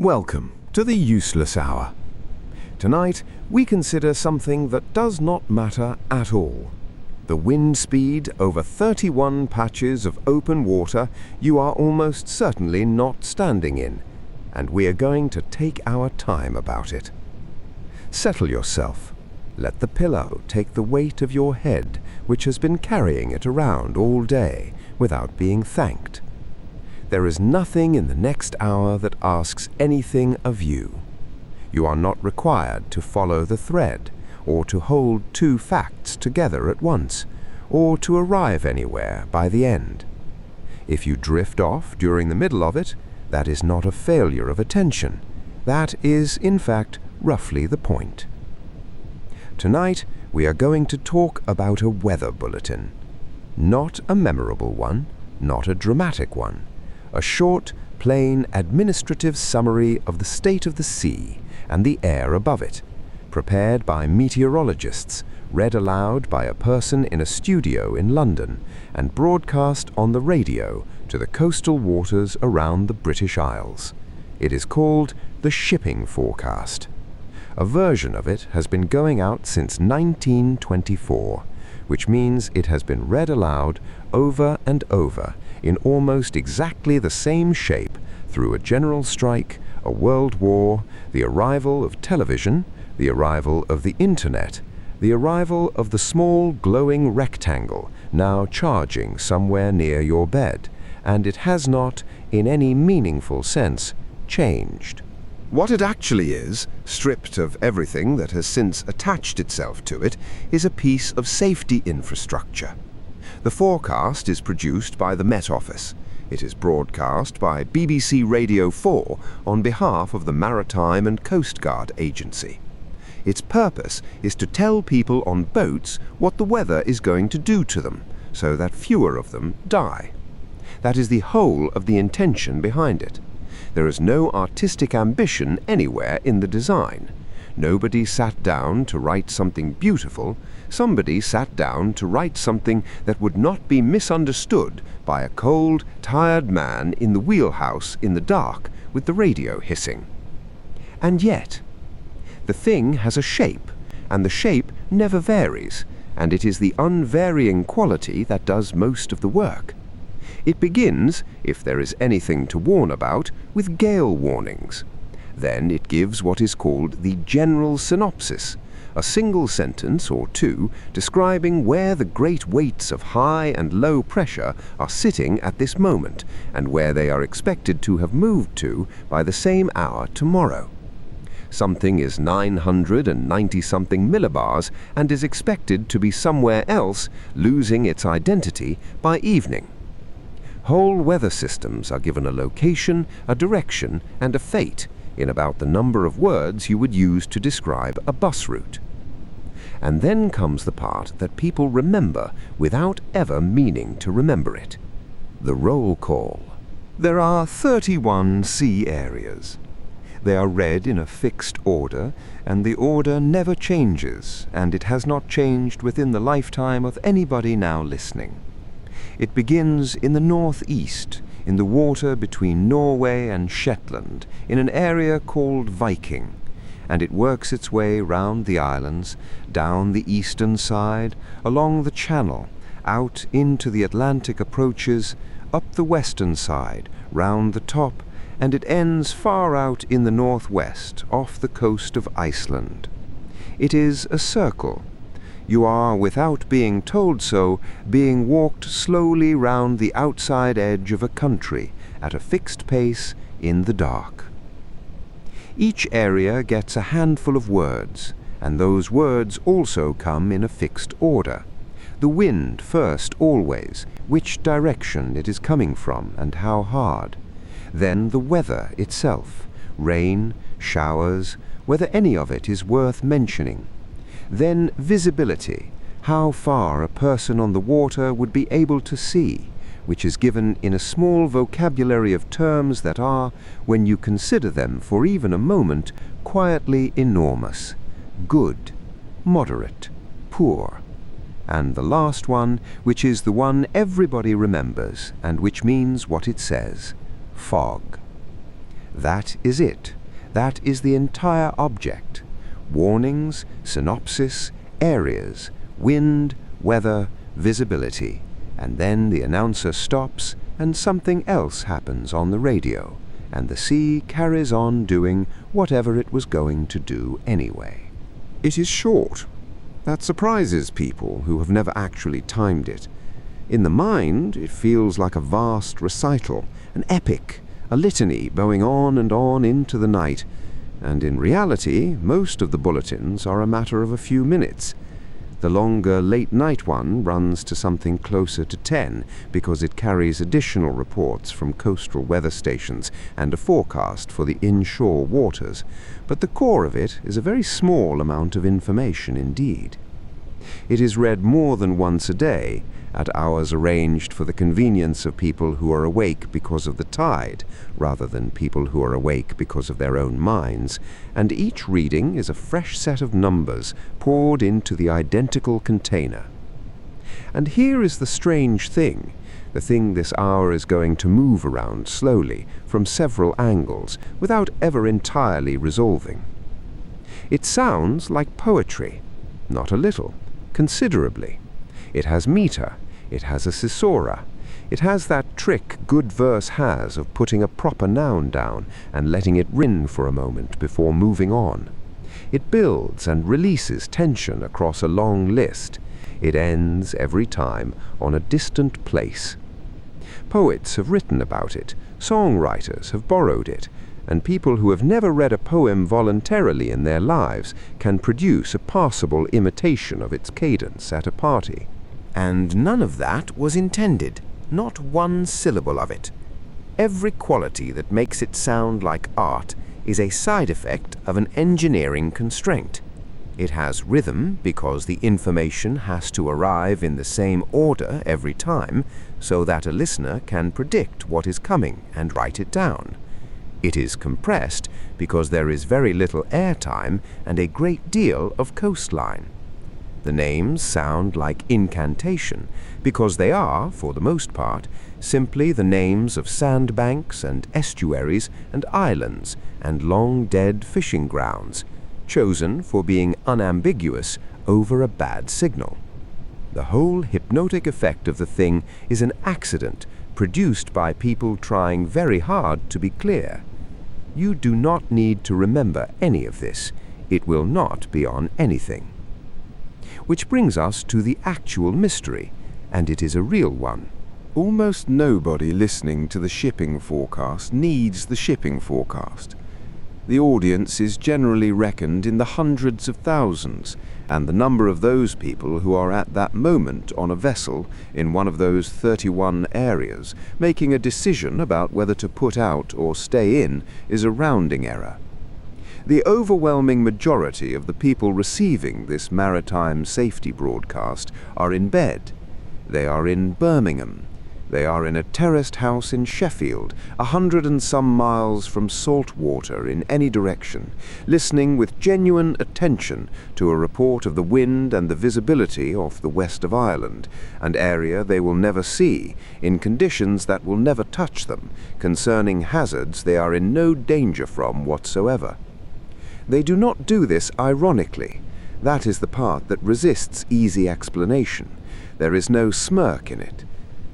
Welcome to the Useless Hour. Tonight, we consider something that does not matter at all. The wind speed over 31 patches of open water you are almost certainly not standing in, and we are going to take our time about it. Settle yourself. Let the pillow take the weight of your head, which has been carrying it around all day without being thanked. There is nothing in the next hour that asks anything of you. You are not required to follow the thread, or to hold two facts together at once, or to arrive anywhere by the end. If you drift off during the middle of it, that is not a failure of attention. That is, in fact, roughly the point. Tonight, we are going to talk about a weather bulletin. Not a memorable one, not a dramatic one. A short, plain, administrative summary of the state of the sea and the air above it, prepared by meteorologists, read aloud by a person in a studio in London, and broadcast on the radio to the coastal waters around the British Isles. It is called the Shipping Forecast. A version of it has been going out since 1924, which means it has been read aloud over and over in almost exactly the same shape through a general strike, a world war, the arrival of television, the arrival of the internet, the arrival of the small glowing rectangle now charging somewhere near your bed, and it has not, in any meaningful sense, changed. What it actually is, stripped of everything that has since attached itself to it, is a piece of safety infrastructure. The forecast is produced by the Met Office. It is broadcast by BBC Radio 4 on behalf of the Maritime and Coastguard Agency. Its purpose is to tell people on boats what the weather is going to do to them, so that fewer of them die. That is the whole of the intention behind it. There is no artistic ambition anywhere in the design. Nobody sat down to write something beautiful. Somebody sat down to write something that would not be misunderstood by a cold, tired man in the wheelhouse in the dark with the radio hissing. And yet, the thing has a shape, and the shape never varies, and it is the unvarying quality that does most of the work. It begins, if there is anything to warn about, with gale warnings. Then it gives what is called the general synopsis, a single sentence or two describing where the great weights of high and low pressure are sitting at this moment, and where they are expected to have moved to by the same hour tomorrow. Something is 990-something millibars and is expected to be somewhere else, losing its identity by evening. Whole weather systems are given a location, a direction, and a fate in about the number of words you would use to describe a bus route. And then comes the part that people remember without ever meaning to remember it: the roll call. There are 31 sea areas. They are read in a fixed order, and the order never changes, and it has not changed within the lifetime of anybody now listening. It begins in the northeast, in the water between Norway and Shetland, in an area called Viking, and it works its way round the islands, down the eastern side, along the Channel, out into the Atlantic approaches, up the western side, round the top, and it ends far out in the northwest, off the coast of Iceland. It is a circle. You are, without being told so, being walked slowly round the outside edge of a country, at a fixed pace, in the dark. Each area gets a handful of words, and those words also come in a fixed order. The wind first always, which direction it is coming from and how hard. Then the weather itself, rain, showers, whether any of it is worth mentioning. Then visibility, how far a person on the water would be able to see, which is given in a small vocabulary of terms that are, when you consider them for even a moment, quietly enormous: good, moderate, poor. And the last one, which is the one everybody remembers, and which means what it says: fog. That is it. That is the entire object. Warnings, synopsis, areas, wind, weather, visibility. And then the announcer stops and something else happens on the radio, and the sea carries on doing whatever it was going to do anyway. It is short. That surprises people who have never actually timed it. In the mind, it feels like a vast recital, an epic, a litany going on and on into the night, and in reality, most of the bulletins are a matter of a few minutes. The longer late-night one runs to something closer to 10 because it carries additional reports from coastal weather stations and a forecast for the inshore waters, but the core of it is a very small amount of information indeed. It is read more than once a day, at hours arranged for the convenience of people who are awake because of the tide, rather than people who are awake because of their own minds, and each reading is a fresh set of numbers poured into the identical container. And here is the strange thing, the thing this hour is going to move around slowly, from several angles, without ever entirely resolving. It sounds like poetry, not a little, considerably. It has meter, it has a caesura, it has that trick good verse has of putting a proper noun down and letting it rin for a moment before moving on. It builds and releases tension across a long list. It ends every time on a distant place. Poets have written about it, songwriters have borrowed it, and people who have never read a poem voluntarily in their lives can produce a passable imitation of its cadence at a party. And none of that was intended, not one syllable of it. Every quality that makes it sound like art is a side effect of an engineering constraint. It has rhythm because the information has to arrive in the same order every time, so that a listener can predict what is coming and write it down. It is compressed because there is very little airtime and a great deal of coastline. The names sound like incantation because they are, for the most part, simply the names of sandbanks and estuaries and islands and long-dead fishing grounds, chosen for being unambiguous over a bad signal. The whole hypnotic effect of the thing is an accident produced by people trying very hard to be clear. You do not need to remember any of this. It will not be on anything. Which brings us to the actual mystery, and it is a real one. Almost nobody listening to the shipping forecast needs the shipping forecast. The audience is generally reckoned in the hundreds of thousands, and the number of those people who are at that moment on a vessel in one of those 31 areas, making a decision about whether to put out or stay in, is a rounding error. The overwhelming majority of the people receiving this maritime safety broadcast are in bed. They are in Birmingham. They are in a terraced house in Sheffield, 100 and some miles from salt water in any direction, listening with genuine attention to a report of the wind and the visibility off the west of Ireland, an area they will never see, in conditions that will never touch them, concerning hazards they are in no danger from whatsoever. They do not do this ironically. That is the part that resists easy explanation. There is no smirk in it.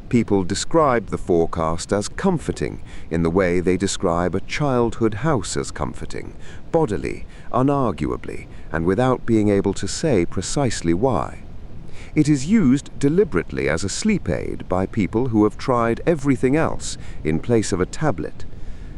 People describe the forecast as comforting in the way they describe a childhood house as comforting, bodily, unarguably, and without being able to say precisely why. It is used deliberately as a sleep aid by people who have tried everything else in place of a tablet.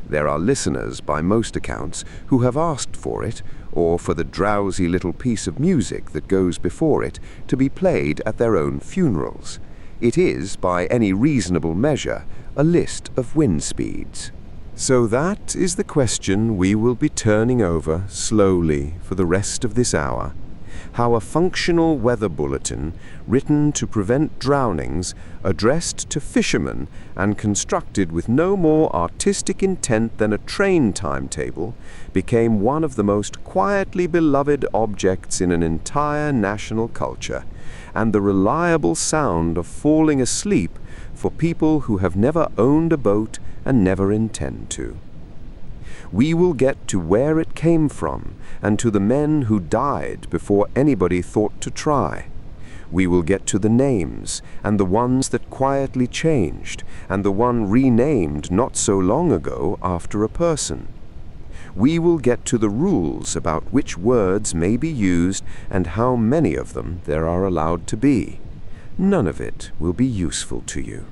There are listeners, by most accounts, who have asked for it, or for the drowsy little piece of music that goes before it, to be played at their own funerals. It is, by any reasonable measure, a list of wind speeds. So that is the question we will be turning over slowly for the rest of this hour. How a functional weather bulletin, written to prevent drownings, addressed to fishermen, and constructed with no more artistic intent than a train timetable, became one of the most quietly beloved objects in an entire national culture, and the reliable sound of falling asleep for people who have never owned a boat and never intend to. We will get to where it came from and to the men who died before anybody thought to try. We will get to the names and the ones that quietly changed and the one renamed not so long ago after a person. We will get to the rules about which words may be used and how many of them there are allowed to be. None of it will be useful to you.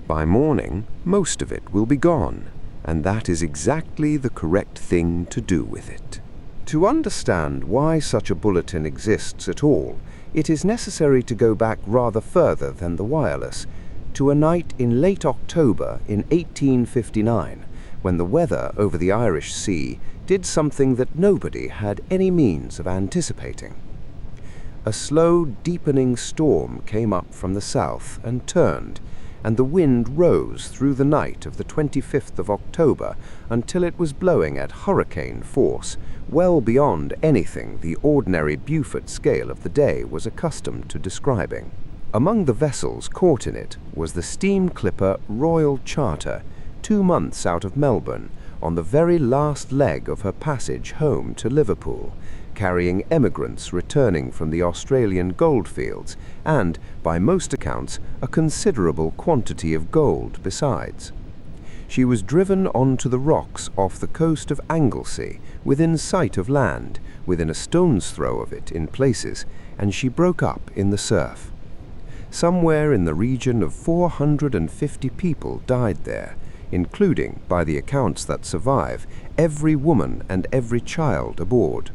By morning, most of it will be gone, and that is exactly the correct thing to do with it. To understand why such a bulletin exists at all, it is necessary to go back rather further than the wireless, to a night in late October in 1859, when the weather over the Irish Sea did something that nobody had any means of anticipating. A slow, deepening storm came up from the south and turned, and the wind rose through the night of the 25th of October until it was blowing at hurricane force, well beyond anything the ordinary Beaufort scale of the day was accustomed to describing. Among the vessels caught in it was the steam clipper Royal Charter, 2 months out of Melbourne, on the very last leg of her passage home to Liverpool, carrying emigrants returning from the Australian goldfields, and, by most accounts, a considerable quantity of gold besides. She was driven onto the rocks off the coast of Anglesey, within sight of land, within a stone's throw of it in places, and she broke up in the surf. Somewhere in the region of 450 people died there, including, by the accounts that survive, every woman and every child aboard.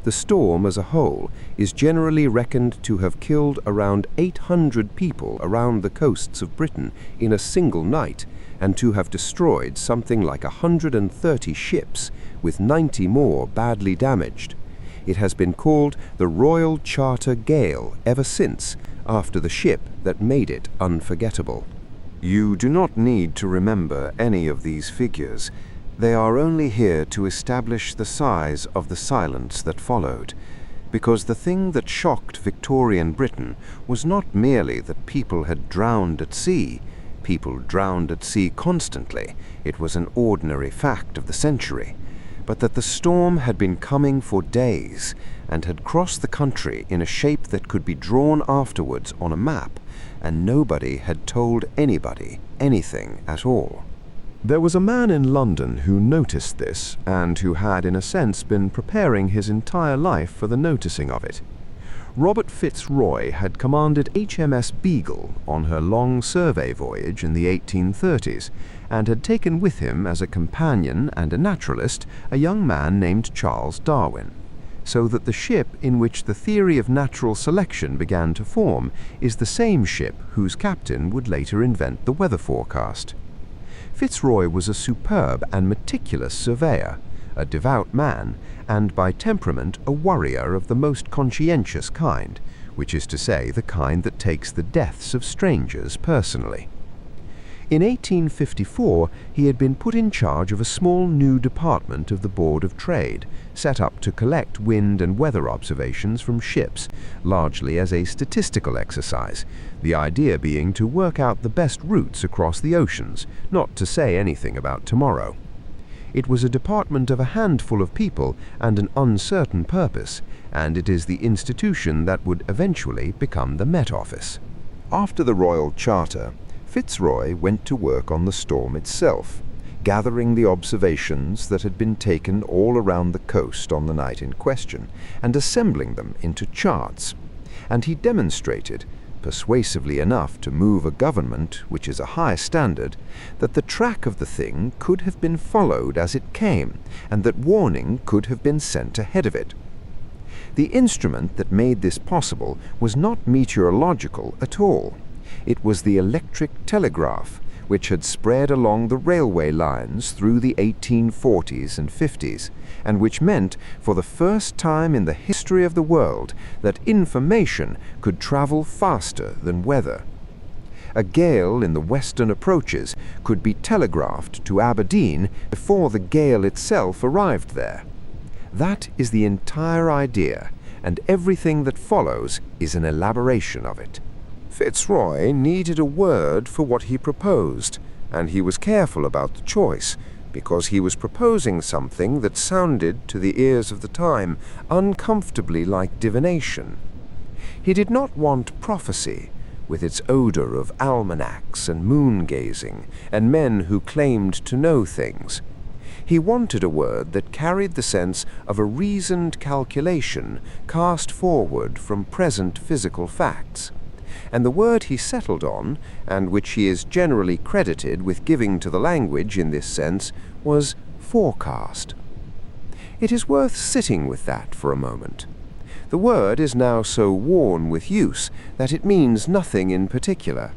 The storm as a whole is generally reckoned to have killed around 800 people around the coasts of Britain in a single night, and to have destroyed something like 130 ships, with 90 more badly damaged. It has been called the Royal Charter Gale ever since, after the ship that made it unforgettable. You do not need to remember any of these figures. They are only here to establish the size of the silence that followed, because the thing that shocked Victorian Britain was not merely that people had drowned at sea. People drowned at sea constantly. It was an ordinary fact of the century. But that the storm had been coming for days and had crossed the country in a shape that could be drawn afterwards on a map, and nobody had told anybody anything at all. There was a man in London who noticed this, and who had in a sense been preparing his entire life for the noticing of it. Robert FitzRoy had commanded HMS Beagle on her long survey voyage in the 1830s, and had taken with him as a companion and a naturalist a young man named Charles Darwin, so that the ship in which the theory of natural selection began to form is the same ship whose captain would later invent the weather forecast. FitzRoy was a superb and meticulous surveyor, a devout man, and by temperament a worrier of the most conscientious kind, which is to say the kind that takes the deaths of strangers personally. In 1854 he had been put in charge of a small new department of the Board of Trade, set up to collect wind and weather observations from ships, largely as a statistical exercise, the idea being to work out the best routes across the oceans, not to say anything about tomorrow. It was a department of a handful of people and an uncertain purpose, and it is the institution that would eventually become the Met Office. After the Royal Charter, FitzRoy went to work on the storm itself, gathering the observations that had been taken all around the coast on the night in question, and assembling them into charts. And he demonstrated, persuasively enough to move a government which is a high standard, that the track of the thing could have been followed as it came, and that warning could have been sent ahead of it. The instrument that made this possible was not meteorological at all. It was the electric telegraph, which had spread along the railway lines through the 1840s and 50s, and which meant, for the first time in the history of the world, that information could travel faster than weather. A gale in the western approaches could be telegraphed to Aberdeen before the gale itself arrived there. That is the entire idea, and everything that follows is an elaboration of it. FitzRoy needed a word for what he proposed, and he was careful about the choice, because he was proposing something that sounded, to the ears of the time, uncomfortably like divination. He did not want prophecy, with its odour of almanacs and moon-gazing, and men who claimed to know things. He wanted a word that carried the sense of a reasoned calculation cast forward from present physical facts. And the word he settled on, and which he is generally credited with giving to the language in this sense, was forecast. It is worth sitting with that for a moment. The word is now so worn with use that it means nothing in particular.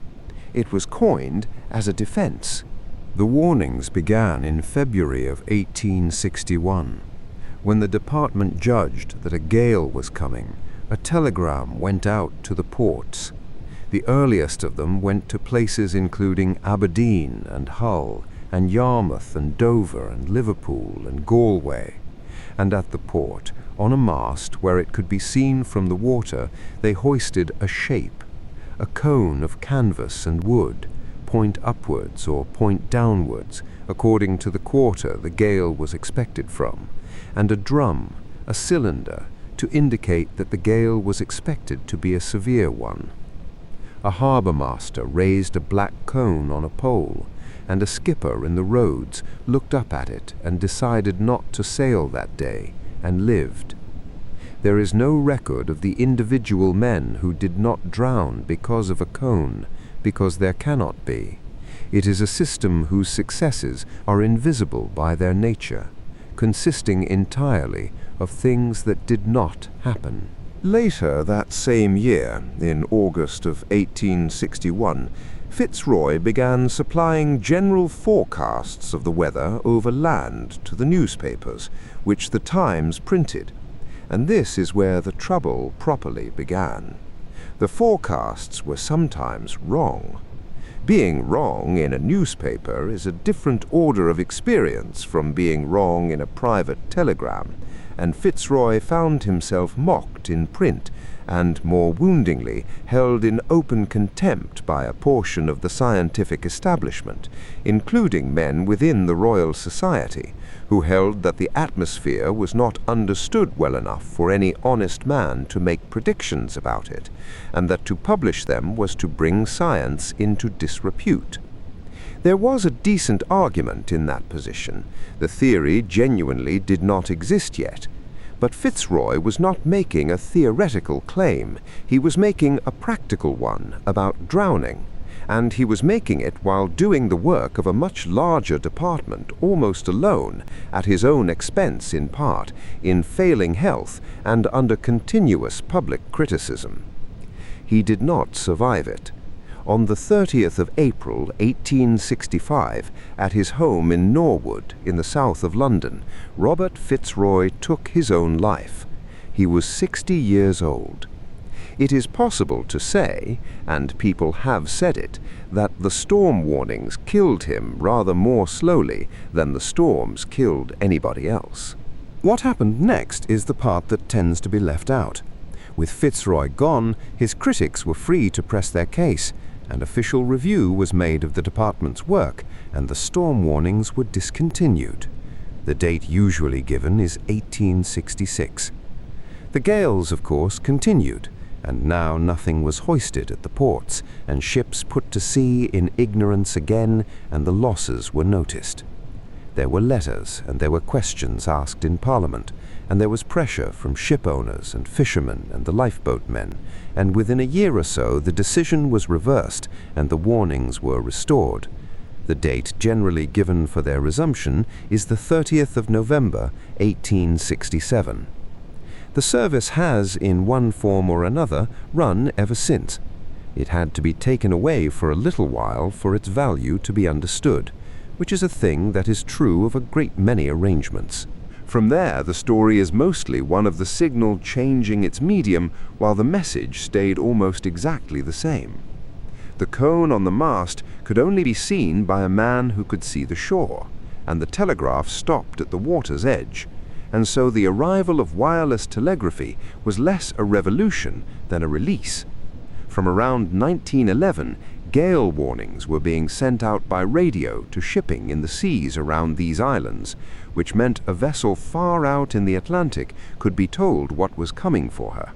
It was coined as a defence. The warnings began in February of 1861. When the department judged that a gale was coming, a telegram went out to the ports. The earliest of them went to places including Aberdeen and Hull, and Yarmouth and Dover and Liverpool and Galway. And at the port, on a mast where it could be seen from the water, they hoisted a shape, a cone of canvas and wood, point upwards or point downwards, according to the quarter the gale was expected from, and a drum, a cylinder, to indicate that the gale was expected to be a severe one. A harbour master raised a black cone on a pole, and a skipper in the roads looked up at it and decided not to sail that day, and lived. There is no record of the individual men who did not drown because of a cone, because there cannot be. It is a system whose successes are invisible by their nature, consisting entirely of things that did not happen. Later that same year, in August of 1861, FitzRoy began supplying general forecasts of the weather over land to the newspapers, which the Times printed. And this is where the trouble properly began. The forecasts were sometimes wrong. Being wrong in a newspaper is a different order of experience from being wrong in a private telegram, and FitzRoy found himself mocked in print and, more woundingly, held in open contempt by a portion of the scientific establishment, including men within the Royal Society, who held that the atmosphere was not understood well enough for any honest man to make predictions about it, and that to publish them was to bring science into disrepute. There was a decent argument in that position. The theory genuinely did not exist yet. But FitzRoy was not making a theoretical claim. He was making a practical one about drowning, and he was making it while doing the work of a much larger department almost alone, at his own expense in part, in failing health and under continuous public criticism. He did not survive it. On the 30th of April, 1865, at his home in Norwood, in the south of London, Robert FitzRoy took his own life. He was 60 years old. It is possible to say, and people have said it, that the storm warnings killed him rather more slowly than the storms killed anybody else. What happened next is the part that tends to be left out. With FitzRoy gone, his critics were free to press their case, and official review was made of the department's work, and the storm warnings were discontinued. The date usually given is 1866. The gales, of course, continued, and now nothing was hoisted at the ports, and ships put to sea in ignorance again, and the losses were noticed. There were letters, and there were questions asked in Parliament, and there was pressure from ship owners and fishermen and the lifeboat men, and within a year or so the decision was reversed and the warnings were restored. The date generally given for their resumption is the 30th of November, 1867. The service has, in one form or another, run ever since. It had to be taken away for a little while for its value to be understood, which is a thing that is true of a great many arrangements. From there, the story is mostly one of the signal changing its medium while the message stayed almost exactly the same. The cone on the mast could only be seen by a man who could see the shore, and the telegraph stopped at the water's edge, and so the arrival of wireless telegraphy was less a revolution than a release. From around 1911, Gale warnings were being sent out by radio to shipping in the seas around these islands, which meant a vessel far out in the Atlantic could be told what was coming for her.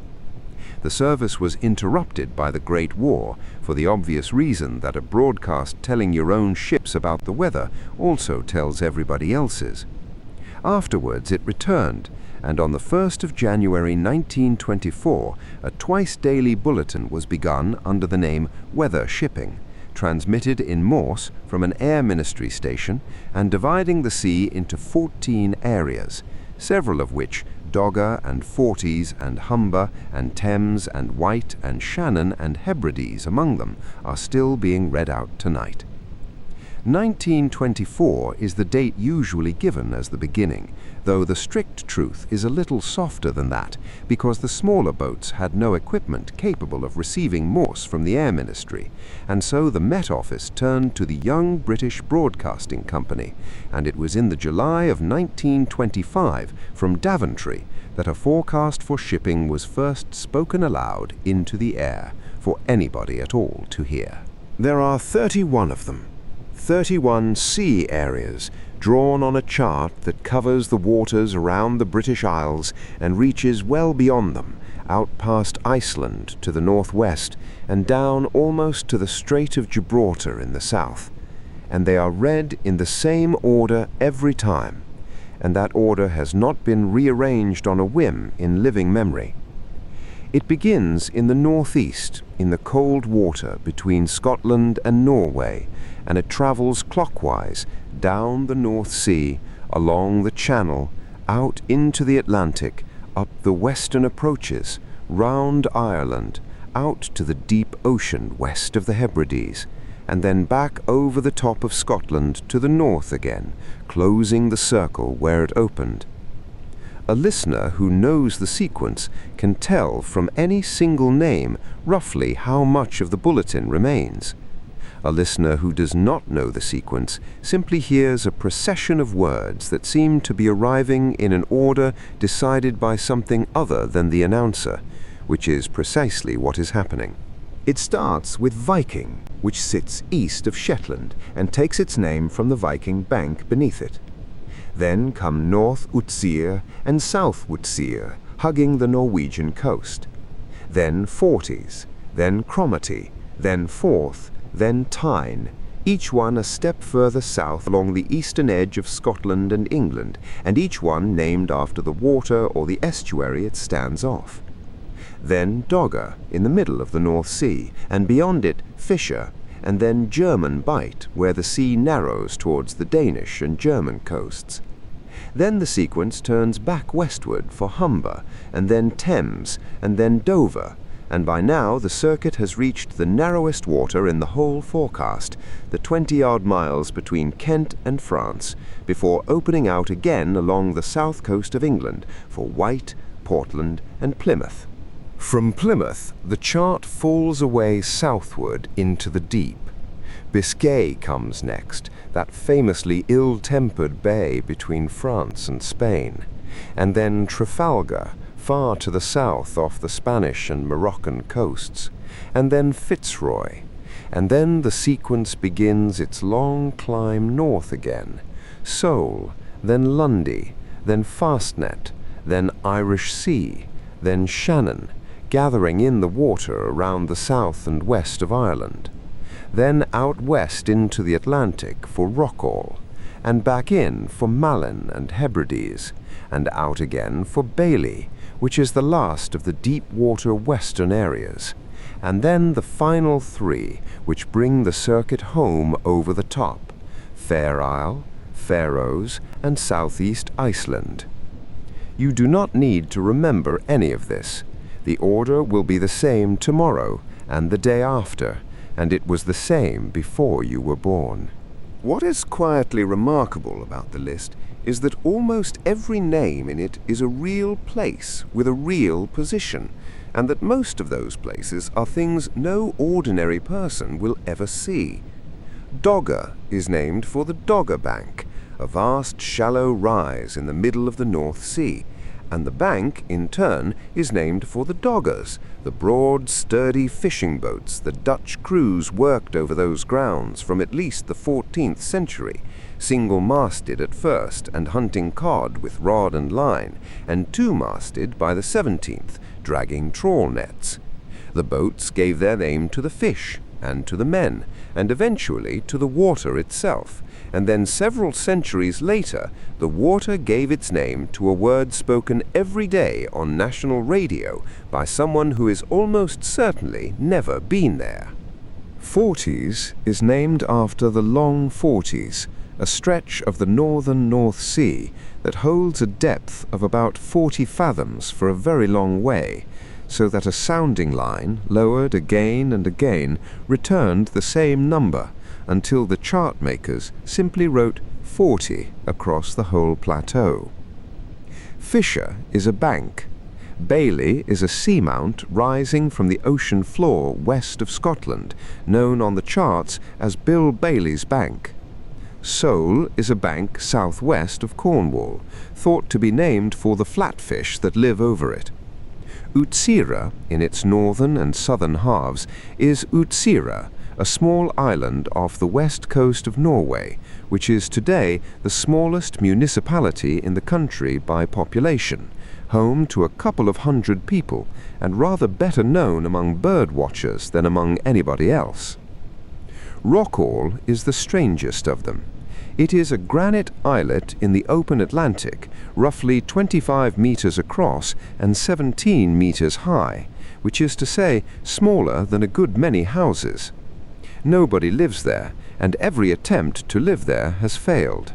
The service was interrupted by the Great War for the obvious reason that a broadcast telling your own ships about the weather also tells everybody else's. Afterwards it returned, and on the 1st of January 1924, a twice-daily bulletin was begun under the name Weather Shipping, transmitted in Morse from an Air Ministry station and dividing the sea into 14 areas, several of which, Dogger and Forties and Humber and Thames and Wight and Shannon and Hebrides among them, are still being read out tonight. 1924 is the date usually given as the beginning, though the strict truth is a little softer than that, because the smaller boats had no equipment capable of receiving Morse from the Air Ministry, and so the Met Office turned to the Young British Broadcasting Company, and it was in the July of 1925 from Daventry that a forecast for shipping was first spoken aloud into the air for anybody at all to hear. There are 31 of them. 31 sea areas, drawn on a chart that covers the waters around the British Isles and reaches well beyond them, out past Iceland to the northwest and down almost to the Strait of Gibraltar in the south. And they are read in the same order every time, and that order has not been rearranged on a whim in living memory. It begins in the northeast, in the cold water between Scotland and Norway, and it travels clockwise down the North Sea, along the Channel, out into the Atlantic, up the western approaches, round Ireland, out to the deep ocean west of the Hebrides, and then back over the top of Scotland to the north again, closing the circle where it opened. A listener who knows the sequence can tell from any single name roughly how much of the bulletin remains. A listener who does not know the sequence simply hears a procession of words that seem to be arriving in an order decided by something other than the announcer, which is precisely what is happening. It starts with Viking, which sits east of Shetland and takes its name from the Viking bank beneath it. Then come North Utsire and South Utsire, hugging the Norwegian coast. Then Forties, then Cromarty, then Forth, then Tyne, each one a step further south along the eastern edge of Scotland and England, and each one named after the water or the estuary it stands off. Then Dogger, in the middle of the North Sea, and beyond it Fisher, and then German Bight, where the sea narrows towards the Danish and German coasts. Then the sequence turns back westward for Humber, and then Thames, and then Dover, and by now the circuit has reached the narrowest water in the whole forecast, the 20-odd miles between Kent and France, before opening out again along the south coast of England for Wight, Portland, and Plymouth. From Plymouth, the chart falls away southward into the deep. Biscay comes next, that famously ill-tempered bay between France and Spain, and then Trafalgar, far to the south off the Spanish and Moroccan coasts, and then FitzRoy, and then the sequence begins its long climb north again, Seoul, then Lundy, then Fastnet, then Irish Sea, then Shannon, gathering in the water around the south and west of Ireland, then out west into the Atlantic for Rockall, and back in for Malin and Hebrides, and out again for Bailey, which is the last of the deep-water western areas, and then the final three, which bring the circuit home over the top, Fair Isle, Faroes, and southeast Iceland. You do not need to remember any of this. The order will be the same tomorrow and the day after, and it was the same before you were born. What is quietly remarkable about the list is that almost every name in it is a real place with a real position, and that most of those places are things no ordinary person will ever see. Dogger is named for the Dogger Bank, a vast shallow rise in the middle of the North Sea, And the bank, in turn, is named for the doggers, the broad, sturdy fishing boats that Dutch crews worked over those grounds from at least the 14th century, single-masted at first and hunting cod with rod and line, and two-masted by the 17th, dragging trawl nets. The boats gave their name to the fish, and to the men, and eventually to the water itself, and then several centuries later, the water gave its name to a word spoken every day on national radio by someone who is almost certainly never been there. Forties is named after the Long Forties, a stretch of the northern North Sea that holds a depth of about 40 fathoms for a very long way, so that a sounding line, lowered again and again, returned the same number, until the chart makers simply wrote 40 across the whole plateau. Fisher is a bank. Bailey is a seamount rising from the ocean floor west of Scotland, known on the charts as Bill Bailey's Bank. Sole is a bank southwest of Cornwall, thought to be named for the flatfish that live over it. Utsire, in its northern and southern halves, is Utsire, a small island off the west coast of Norway, which is today the smallest municipality in the country by population, home to a couple of hundred people, and rather better known among bird watchers than among anybody else. Rockall is the strangest of them. It is a granite islet in the open Atlantic, roughly 25 meters across and 17 meters high, which is to say smaller than a good many houses. Nobody lives there, and every attempt to live there has failed.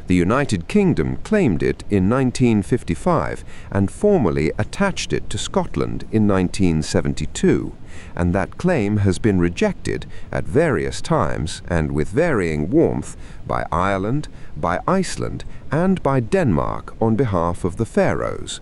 The United Kingdom claimed it in 1955 and formally attached it to Scotland in 1972, and that claim has been rejected at various times and with varying warmth by Ireland, by Iceland, and by Denmark on behalf of the Faroes.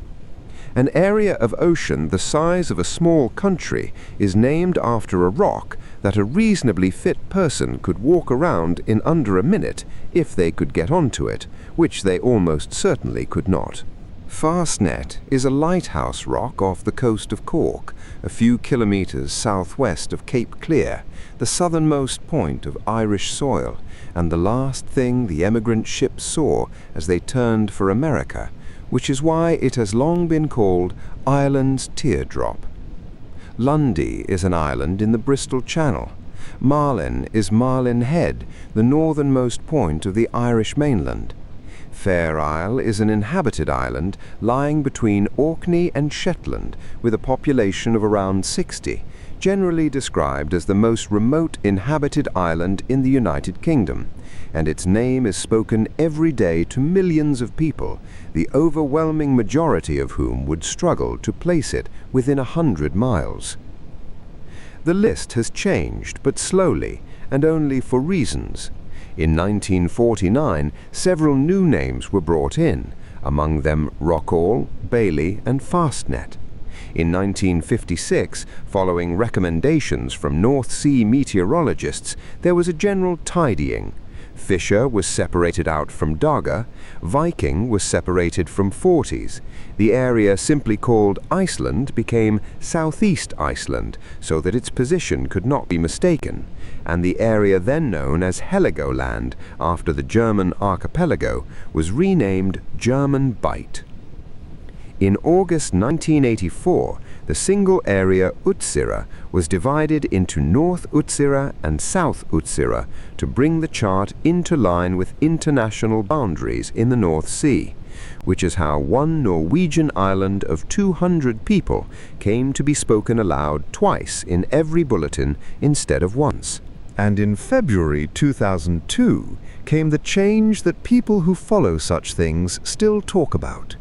An area of ocean the size of a small country is named after a rock that a reasonably fit person could walk around in under a minute if they could get onto it, which they almost certainly could not. Fastnet is a lighthouse rock off the coast of Cork, a few kilometres southwest of Cape Clear, the southernmost point of Irish soil, and the last thing the emigrant ships saw as they turned for America, which is why it has long been called Ireland's Teardrop. Lundy is an island in the Bristol Channel. Marlin is Marlin Head, the northernmost point of the Irish mainland. Fair Isle is an inhabited island lying between Orkney and Shetland with a population of around 60, generally described as the most remote inhabited island in the United Kingdom, and its name is spoken every day to millions of people, the overwhelming majority of whom would struggle to place it within 100 miles. The list has changed, but slowly, and only for reasons. In 1949, several new names were brought in, among them Rockall, Bailey, and Fastnet. In 1956, following recommendations from North Sea meteorologists, there was a general tidying. Fisher was separated out from Dogger, Viking was separated from Forties. The area simply called Iceland became Southeast Iceland, so that its position could not be mistaken, and the area then known as Heligoland, after the German archipelago, was renamed German Bight. In August 1984, the single area Utsire was divided into North Utsire and South Utsire to bring the chart into line with international boundaries in the North Sea, which is how one Norwegian island of 200 people came to be spoken aloud twice in every bulletin instead of once. And in February 2002 came the change that people who follow such things still talk about.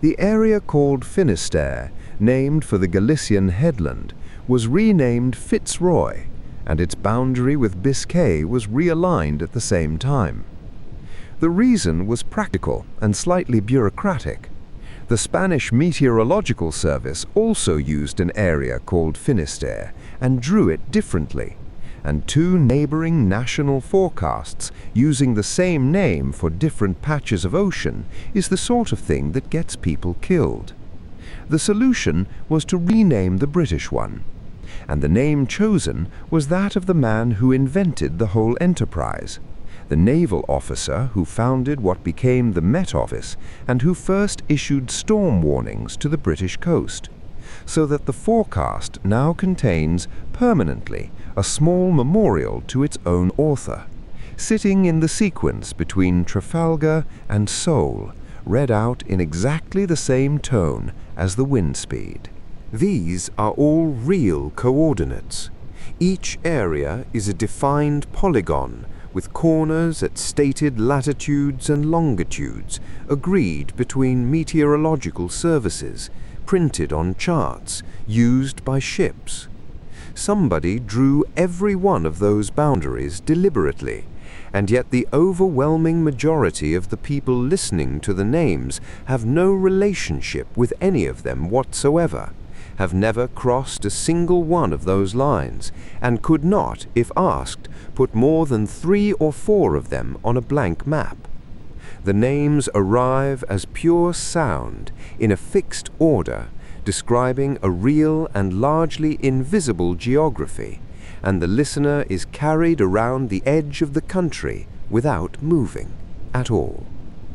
The area called Finisterre, named for the Galician headland, was renamed FitzRoy, and its boundary with Biscay was realigned at the same time. The reason was practical and slightly bureaucratic. The Spanish Meteorological Service also used an area called Finisterre and drew it differently. and two neighbouring national forecasts using the same name for different patches of ocean is the sort of thing that gets people killed. The solution was to rename the British one, and the name chosen was that of the man who invented the whole enterprise, the naval officer who founded what became the Met Office and who first issued storm warnings to the British coast, so that the forecast now contains permanently a small memorial to its own author, sitting in the sequence between Trafalgar and Seoul, read out in exactly the same tone as the wind speed. These are all real coordinates. Each area is a defined polygon with corners at stated latitudes and longitudes agreed between meteorological services, printed on charts used by ships. Somebody drew every one of those boundaries deliberately, and yet the overwhelming majority of the people listening to the names have no relationship with any of them whatsoever, have never crossed a single one of those lines, and could not, if asked, put more than 3 or 4 of them on a blank map. The names arrive as pure sound in a fixed order, describing a real and largely invisible geography, and the listener is carried around the edge of the country without moving at all.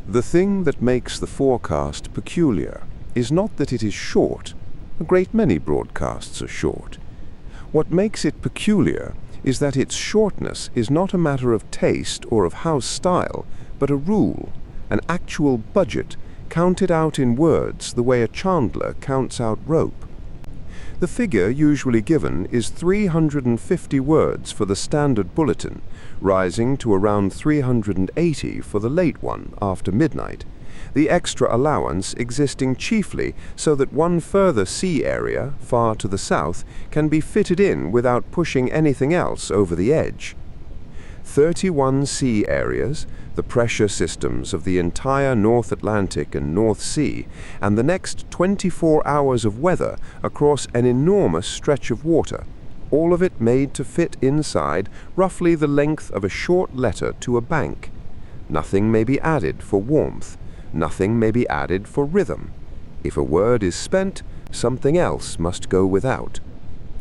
The thing that makes the forecast peculiar is not that it is short. A great many broadcasts are short. What makes it peculiar is that its shortness is not a matter of taste or of house style, but a rule, an actual budget, counted out in words the way a chandler counts out rope. The figure usually given is 350 words for the standard bulletin, rising to around 380 for the late one after midnight, the extra allowance existing chiefly so that one further sea area, far to the south, can be fitted in without pushing anything else over the edge. 31 sea areas, the pressure systems of the entire North Atlantic and North Sea, and the next 24 hours of weather across an enormous stretch of water, all of it made to fit inside roughly the length of a short letter to a bank. Nothing may be added for warmth. Nothing may be added for rhythm. If a word is spent, something else must go without.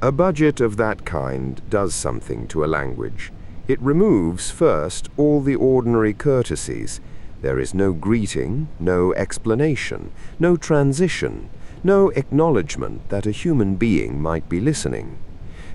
A budget of that kind does something to a language. It removes first all the ordinary courtesies. There is no greeting, no explanation, no transition, no acknowledgement that a human being might be listening.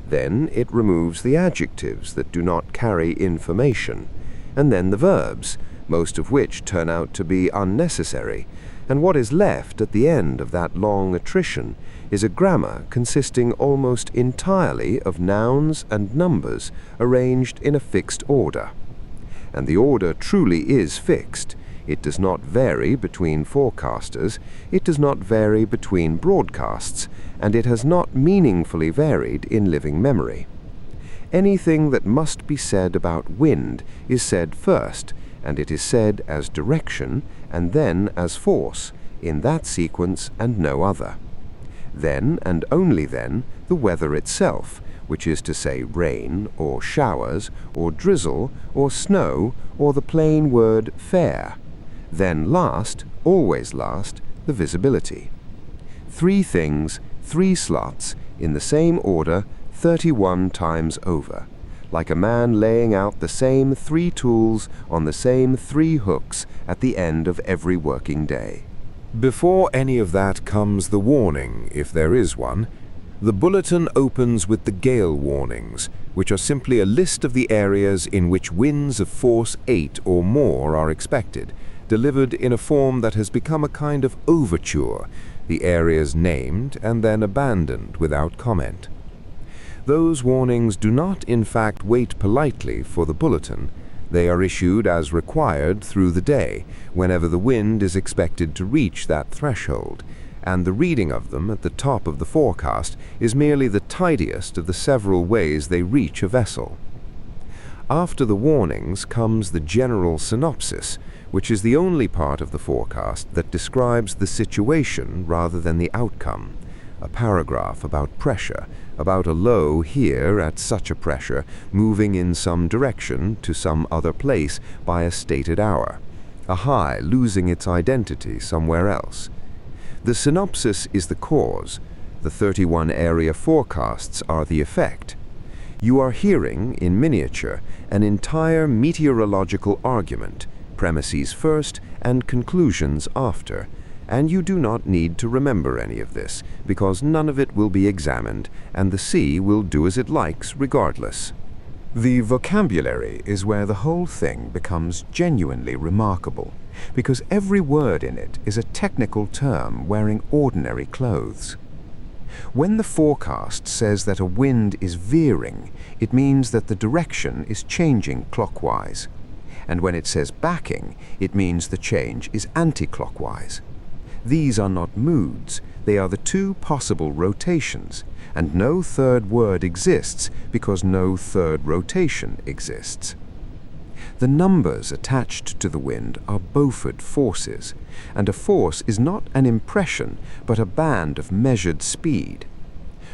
Then it removes the adjectives that do not carry information, and then the verbs, most of which turn out to be unnecessary, and what is left at the end of that long attrition is a grammar consisting almost entirely of nouns and numbers arranged in a fixed order. And the order truly is fixed. It does not vary between forecasters, it does not vary between broadcasts, and it has not meaningfully varied in living memory. Anything that must be said about wind is said first, and it is said as direction and then as force, in that sequence and no other. Then, and only then, the weather itself, which is to say rain, or showers, or drizzle, or snow, or the plain word fair. Then last, always last, the visibility. 3 things, 3 slots, in the same order, 31 times over, like a man laying out the same 3 tools on the same 3 hooks at the end of every working day. Before any of that comes the warning, if there is one. The bulletin opens with the gale warnings, which are simply a list of the areas in which winds of force 8 or more are expected, delivered in a form that has become a kind of overture, the areas named and then abandoned without comment. Those warnings do not, in fact, wait politely for the bulletin. They are issued as required through the day, whenever the wind is expected to reach that threshold, and the reading of them at the top of the forecast is merely the tidiest of the several ways they reach a vessel. After the warnings comes the general synopsis, which is the only part of the forecast that describes the situation rather than the outcome. a paragraph about pressure, about a low here at such a pressure moving in some direction to some other place by a stated hour, a high losing its identity somewhere else. The synopsis is the cause, the 31 area forecasts are the effect. You are hearing, in miniature, an entire meteorological argument, premises first and conclusions after, and you do not need to remember any of this, because none of it will be examined, and the sea will do as it likes regardless. The vocabulary is where the whole thing becomes genuinely remarkable, because every word in it is a technical term wearing ordinary clothes. When the forecast says that a wind is veering, it means that the direction is changing clockwise. And when it says backing, it means the change is anti-clockwise. These are not moods, they are the two possible rotations, and no third word exists because no third rotation exists. The numbers attached to the wind are Beaufort forces, and a force is not an impression, but a band of measured speed.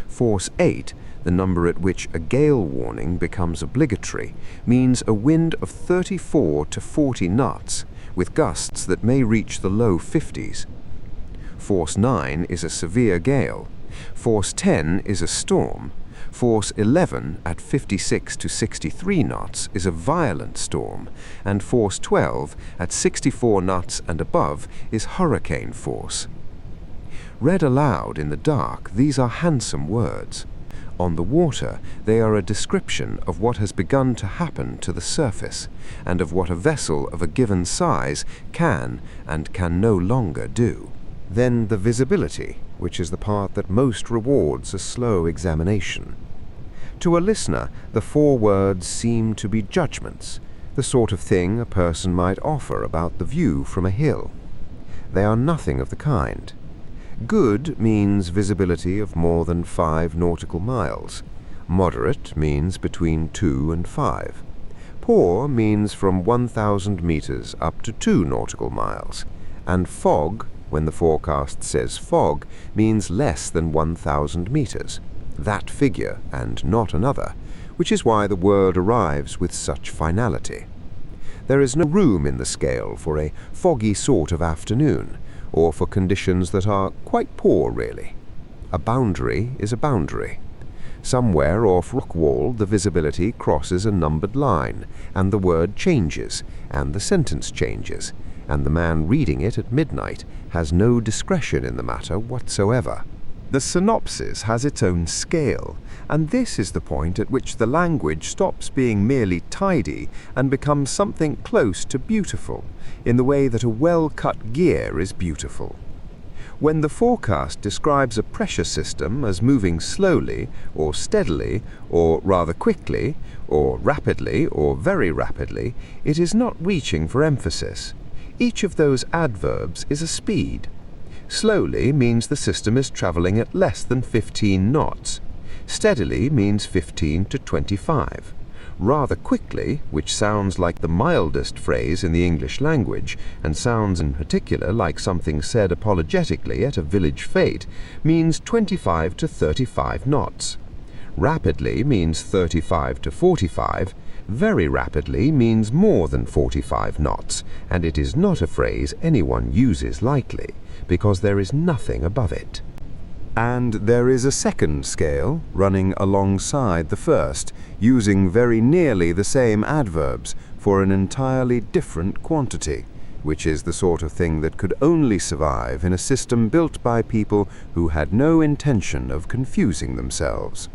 Force 8, the number at which a gale warning becomes obligatory, means a wind of 34 to 40 knots, with gusts that may reach the low 50s. Force 9 is a severe gale. Force 10 is a storm. Force 11 at 56 to 63 knots is a violent storm, and Force 12 at 64 knots and above is hurricane force. Read aloud in the dark, these are handsome words. On the water, they are a description of what has begun to happen to the surface, and of what a vessel of a given size can and can no longer do. Then the visibility, which is the part that most rewards a slow examination. To a listener, the 4 words seem to be judgments, the sort of thing a person might offer about the view from a hill. They are nothing of the kind. Good means visibility of more than 5 nautical miles. Moderate means between 2 and 5. Poor means from 1,000 meters up to 2 nautical miles. And fog, when the forecast says fog, means less than 1,000 meters. That figure and not another, which is why the word arrives with such finality. There is no room in the scale for a foggy sort of afternoon, or for conditions that are quite poor, really. A boundary is a boundary. Somewhere off Rockall the visibility crosses a numbered line, and the word changes, and the sentence changes, and the man reading it at midnight has no discretion in the matter whatsoever. The synopsis has its own scale, and this is the point at which the language stops being merely tidy and becomes something close to beautiful, in the way that a well-cut gear is beautiful. When the forecast describes a pressure system as moving slowly, or steadily, or rather quickly, or rapidly, or very rapidly, it is not reaching for emphasis. Each of those adverbs is a speed. Slowly means the system is traveling at less than 15 knots. Steadily means 15 to 25. Rather quickly, which sounds like the mildest phrase in the English language, and sounds in particular like something said apologetically at a village fete, means 25 to 35 knots. Rapidly means 35 to 45. Very rapidly means more than 45 knots, and it is not a phrase anyone uses lightly, because there is nothing above it. And there is a second scale running alongside the first, using very nearly the same adverbs for an entirely different quantity, which is the sort of thing that could only survive in a system built by people who had no intention of confusing themselves.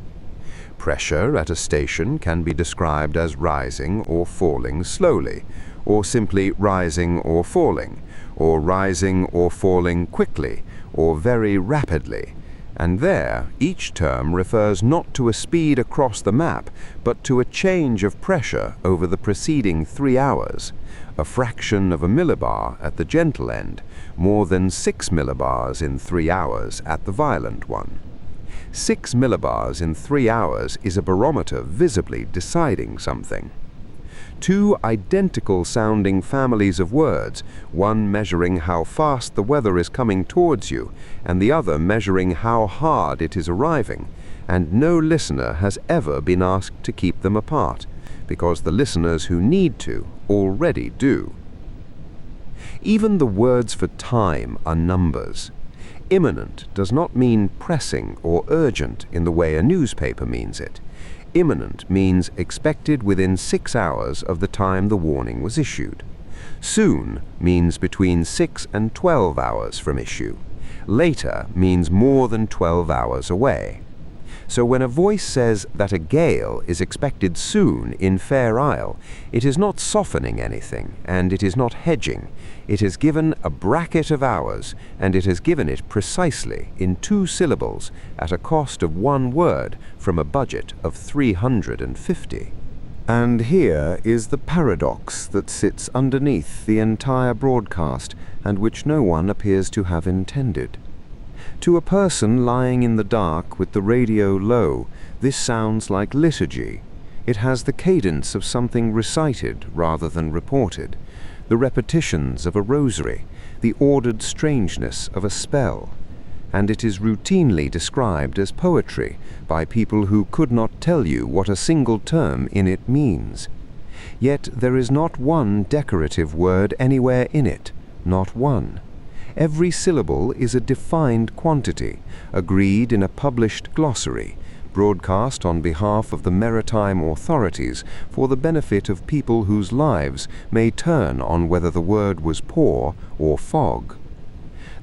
Pressure at a station can be described as rising or falling slowly, or simply rising or falling quickly, or very rapidly, and there each term refers not to a speed across the map, but to a change of pressure over the preceding 3 hours, a fraction of a millibar at the gentle end, more than 6 millibars in 3 hours at the violent one. 6 millibars in 3 hours is a barometer visibly deciding something. Two identical-sounding families of words, one measuring how fast the weather is coming towards you, and the other measuring how hard it is arriving, and no listener has ever been asked to keep them apart, because the listeners who need to already do. Even the words for time are numbers. Imminent does not mean pressing or urgent in the way a newspaper means it. Imminent means expected within 6 hours of the time the warning was issued. Soon means between 6 and 12 hours from issue. Later means more than 12 hours away. So when a voice says that a gale is expected soon in Fair Isle, it is not softening anything, and it is not hedging. It has given a bracket of hours, and it has given it precisely in 2 syllables at a cost of 1 word from a budget of 350. And here is the paradox that sits underneath the entire broadcast, and which no one appears to have intended. To a person lying in the dark with the radio low, this sounds like liturgy. It has the cadence of something recited rather than reported, the repetitions of a rosary, the ordered strangeness of a spell, and it is routinely described as poetry by people who could not tell you what a single term in it means. Yet there is not one decorative word anywhere in it, not one. Every syllable is a defined quantity, agreed in a published glossary, broadcast on behalf of the maritime authorities for the benefit of people whose lives may turn on whether the word was pour or fog.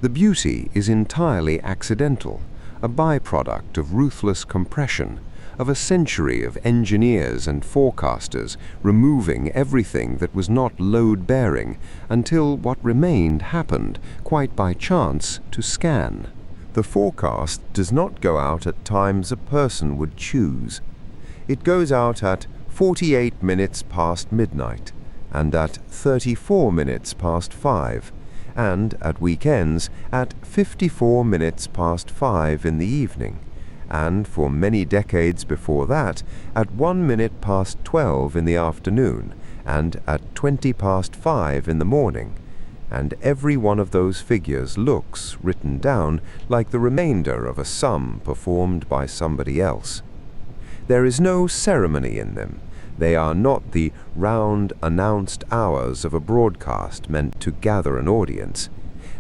The beauty is entirely accidental, a byproduct of ruthless compression, of a century of engineers and forecasters removing everything that was not load-bearing until what remained happened, quite by chance, to scan. The forecast does not go out at times a person would choose. It goes out at 48 minutes past midnight, and at 34 minutes past 5, and at weekends at 54 minutes past 5 in the evening, and for many decades before that at 1 minute past 12 in the afternoon, and at 20 past 5 in the morning, and every one of those figures looks, written down, like the remainder of a sum performed by somebody else. There is no ceremony in them. They are not the round announced hours of a broadcast meant to gather an audience.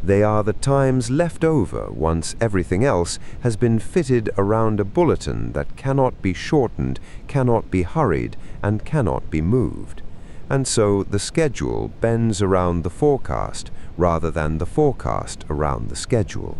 They are the times left over once everything else has been fitted around a bulletin that cannot be shortened, cannot be hurried, and cannot be moved. And so the schedule bends around the forecast rather than the forecast around the schedule.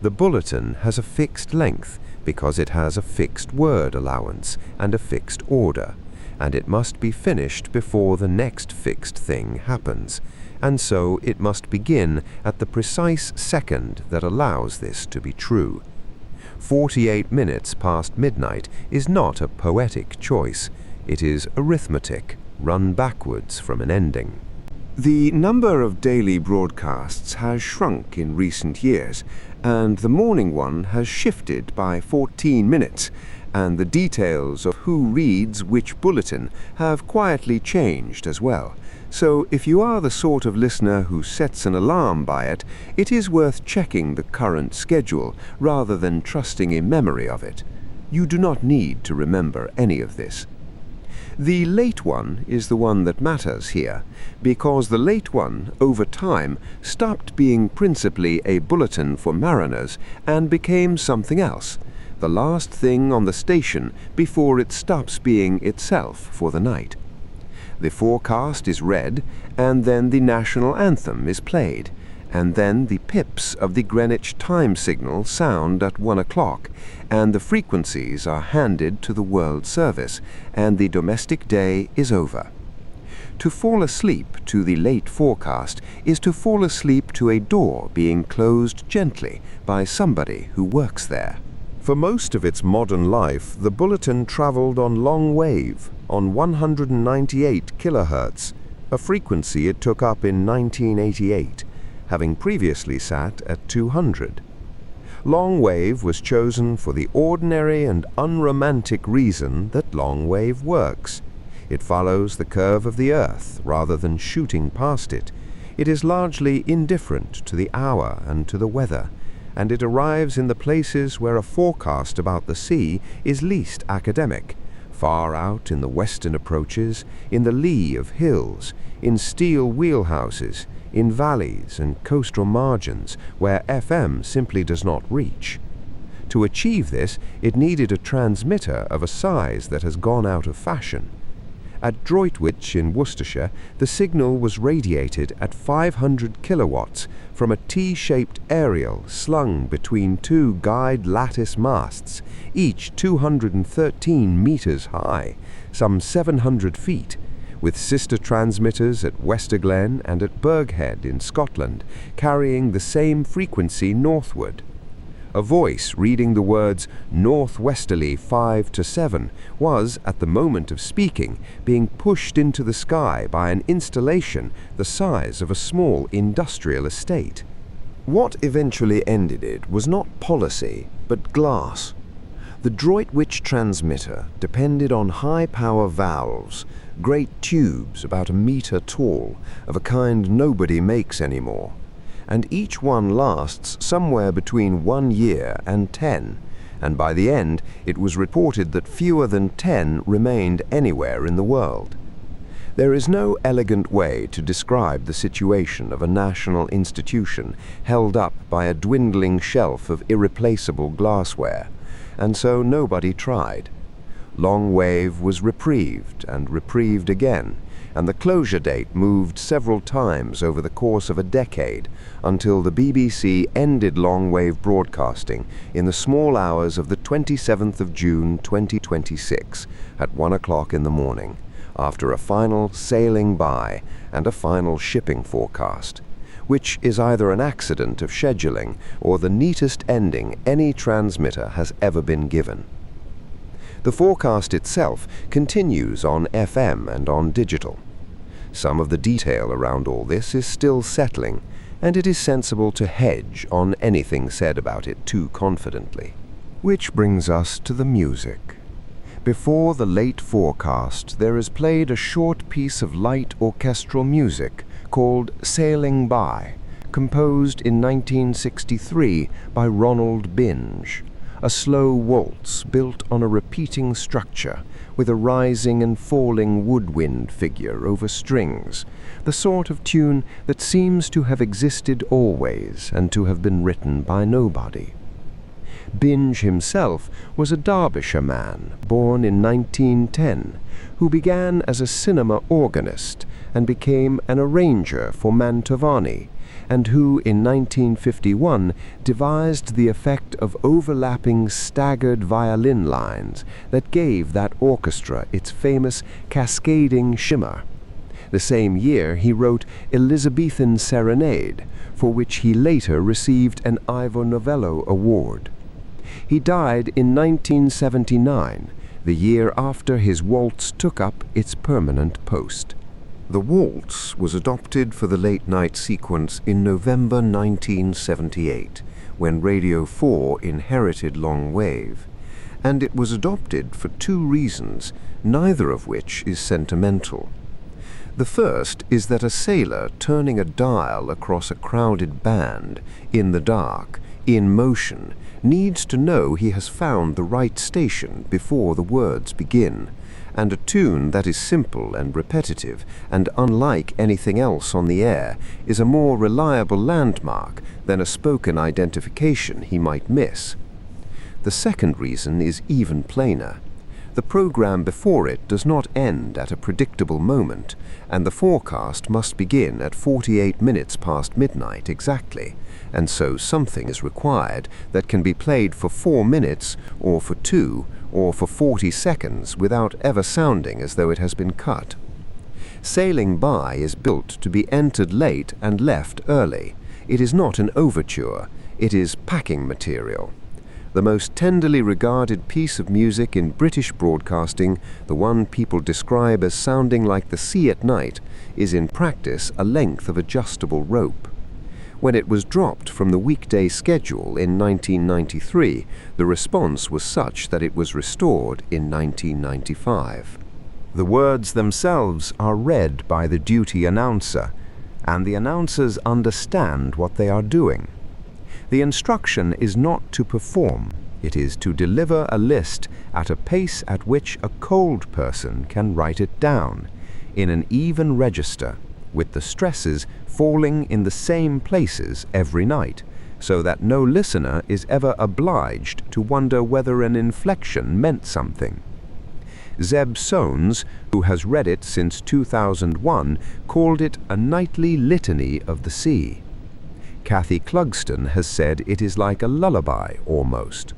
The bulletin has a fixed length because it has a fixed word allowance and a fixed order, and it must be finished before the next fixed thing happens, and so it must begin at the precise second that allows this to be true. 48 minutes past midnight is not a poetic choice. It is arithmetic, run backwards from an ending. The number of daily broadcasts has shrunk in recent years, and the morning one has shifted by 14 minutes, and the details of who reads which bulletin have quietly changed as well. So if you are the sort of listener who sets an alarm by it, it is worth checking the current schedule rather than trusting in memory of it. You do not need to remember any of this. The late one is the one that matters here, because the late one, over time, stopped being principally a bulletin for mariners and became something else, the last thing on the station before it stops being itself for the night. The forecast is read, and then the national anthem is played, and then the pips of the Greenwich time signal sound at 1 o'clock, and the frequencies are handed to the World Service, and the domestic day is over. To fall asleep to the late forecast is to fall asleep to a door being closed gently by somebody who works there. For most of its modern life, the bulletin travelled on long wave, on 198 kilohertz, a frequency it took up in 1988, having previously sat at 200. Long wave was chosen for the ordinary and unromantic reason that long wave works. It follows the curve of the Earth rather than shooting past it. It is largely indifferent to the hour and to the weather, and it arrives in the places where a forecast about the sea is least academic, far out in the western approaches, in the lee of hills, in steel wheelhouses, in valleys and coastal margins where FM simply does not reach. To achieve this, it needed a transmitter of a size that has gone out of fashion. At Droitwich in Worcestershire, the signal was radiated at 500 kilowatts from a T-shaped aerial slung between two guide lattice masts, each 213 meters high, some 700 feet, with sister transmitters at Westerglen and at Burghead in Scotland, carrying the same frequency northward. A voice reading the words northwesterly 5 to 7 was, at the moment of speaking, being pushed into the sky by an installation the size of a small industrial estate. What eventually ended it was not policy, but glass. The Droitwich transmitter depended on high-power valves, great tubes about a meter tall, of a kind nobody makes anymore, and each one lasts somewhere between 1 year and 10, and by the end it was reported that fewer than 10 remained anywhere in the world. There is no elegant way to describe the situation of a national institution held up by a dwindling shelf of irreplaceable glassware, and so nobody tried. Long wave was reprieved and reprieved again, and the closure date moved several times over the course of a decade until the BBC ended long-wave broadcasting in the small hours of the 27th of June 2026 at 1 o'clock in the morning, after a final sailing by and a final shipping forecast, which is either an accident of scheduling or the neatest ending any transmitter has ever been given. The forecast itself continues on FM and on digital. Some of the detail around all this is still settling, and it is sensible to hedge on anything said about it too confidently. Which brings us to the music. Before the late forecast, there is played a short piece of light orchestral music called Sailing By, composed in 1963 by Ronald Binge, a slow waltz built on a repeating structure with a rising and falling woodwind figure over strings, the sort of tune that seems to have existed always and to have been written by nobody. Binge himself was a Derbyshire man, born in 1910, who began as a cinema organist and became an arranger for Mantovani, and who in 1951 devised the effect of overlapping staggered violin lines that gave that orchestra its famous cascading shimmer. The same year he wrote Elizabethan Serenade, for which he later received an Ivor Novello Award. He died in 1979, the year after his waltz took up its permanent post. The waltz was adopted for the late-night sequence in November 1978, when Radio 4 inherited long wave, and it was adopted for two reasons, neither of which is sentimental. The first is that a sailor turning a dial across a crowded band, in the dark, in motion, needs to know he has found the right station before the words begin, and a tune that is simple and repetitive and unlike anything else on the air is a more reliable landmark than a spoken identification he might miss. The second reason is even plainer. The program before it does not end at a predictable moment, and the forecast must begin at 48 minutes past midnight exactly, and so something is required that can be played for 4 minutes, or for 2, or for 40 seconds without ever sounding as though it has been cut. Sailing By is built to be entered late and left early. It is not an overture, it is packing material. The most tenderly regarded piece of music in British broadcasting, the one people describe as sounding like the sea at night, is in practice a length of adjustable rope. When it was dropped from the weekday schedule in 1993, the response was such that it was restored in 1995. The words themselves are read by the duty announcer, and the announcers understand what they are doing. The instruction is not to perform, it is to deliver a list at a pace at which a cold person can write it down, in an even register, with the stresses falling in the same places every night, so that no listener is ever obliged to wonder whether an inflection meant something. Zeb Soanes, who has read it since 2001, called it a nightly litany of the sea. Kathy Clugston has said it is like a lullaby almost.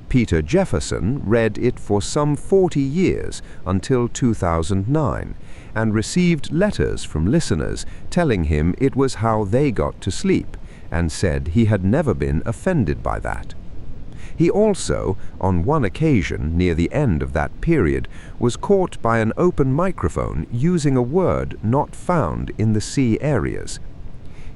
Peter Jefferson read it for some 40 years until 2009, and received letters from listeners telling him it was how they got to sleep, and said he had never been offended by that. He also, on one occasion near the end of that period, was caught by an open microphone using a word not found in the sea areas.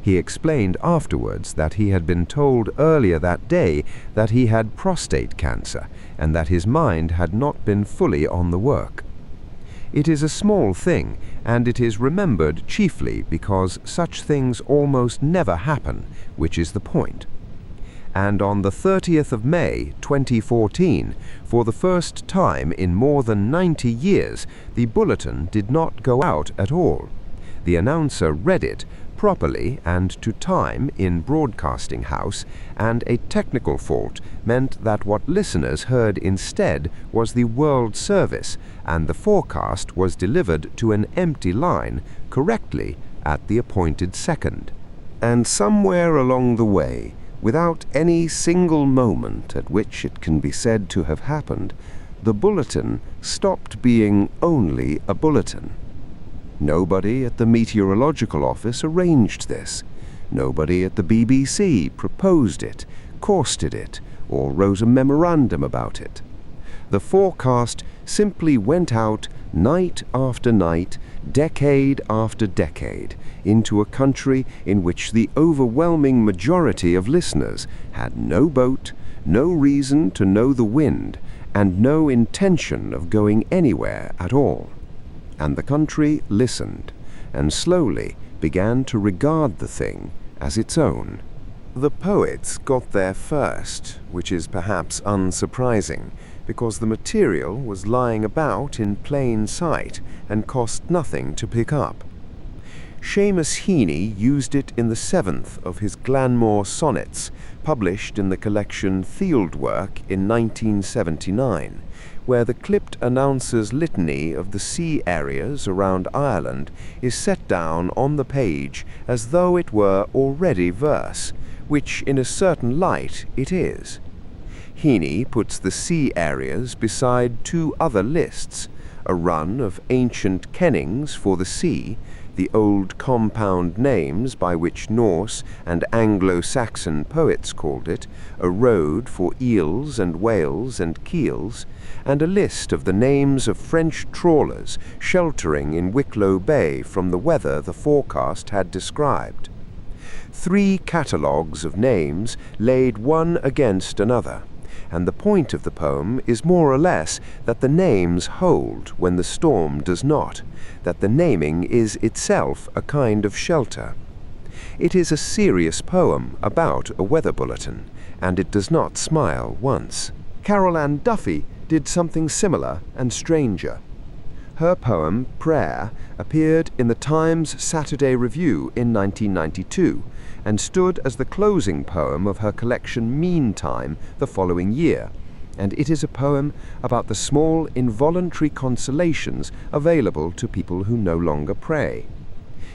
He explained afterwards that he had been told earlier that day that he had prostate cancer, and that his mind had not been fully on the work. It is a small thing, and it is remembered chiefly because such things almost never happen, which is the point. And on the 30th of May, 2014, for the first time in more than 90 years, the bulletin did not go out at all. The announcer read it properly and to time in Broadcasting House, and a technical fault meant that what listeners heard instead was the World Service, and the forecast was delivered to an empty line correctly at the appointed second. And somewhere along the way, without any single moment at which it can be said to have happened, the bulletin stopped being only a bulletin. Nobody at the meteorological office arranged this. Nobody at the BBC proposed it, costed it, or wrote a memorandum about it. The forecast simply went out night after night, decade after decade, into a country in which the overwhelming majority of listeners had no boat, no reason to know the wind, and no intention of going anywhere at all. And the country listened, and slowly began to regard the thing as its own. The poets got there first, which is perhaps unsurprising, because the material was lying about in plain sight and cost nothing to pick up. Seamus Heaney used it in the 7th of his Glanmore sonnets, published in the collection Fieldwork in 1979, where the clipped announcer's litany of the sea areas around Ireland is set down on the page as though it were already verse, which in a certain light it is. Heaney puts the sea areas beside two other lists, a run of ancient kennings for the sea, the old compound names by which Norse and Anglo-Saxon poets called it, a road for eels and whales and keels, and a list of the names of French trawlers sheltering in Wicklow Bay from the weather the forecast had described. 3 catalogues of names laid one against another, and the point of the poem is more or less that the names hold when the storm does not, that the naming is itself a kind of shelter. It is a serious poem about a weather bulletin, and it does not smile once. Carol Ann Duffy did something similar and stranger. Her poem, Prayer, appeared in the Times Saturday Review in 1992, and stood as the closing poem of her collection Meantime the following year, and it is a poem about the small involuntary consolations available to people who no longer pray.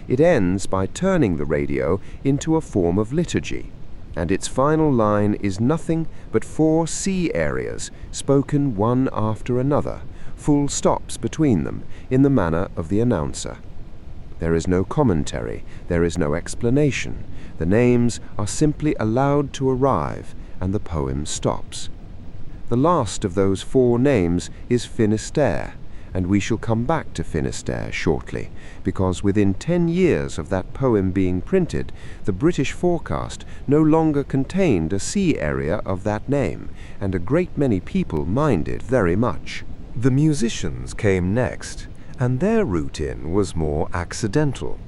It ends by turning the radio into a form of liturgy, and its final line is nothing but 4 sea areas spoken one after another, full stops between them, in the manner of the announcer. There is no commentary, there is no explanation. The names are simply allowed to arrive, and the poem stops. The last of those 4 names is Finisterre, and we shall come back to Finisterre shortly, because within 10 years of that poem being printed, the British forecast no longer contained a sea area of that name, and a great many people minded very much. The musicians came next, and their route in was more accidental.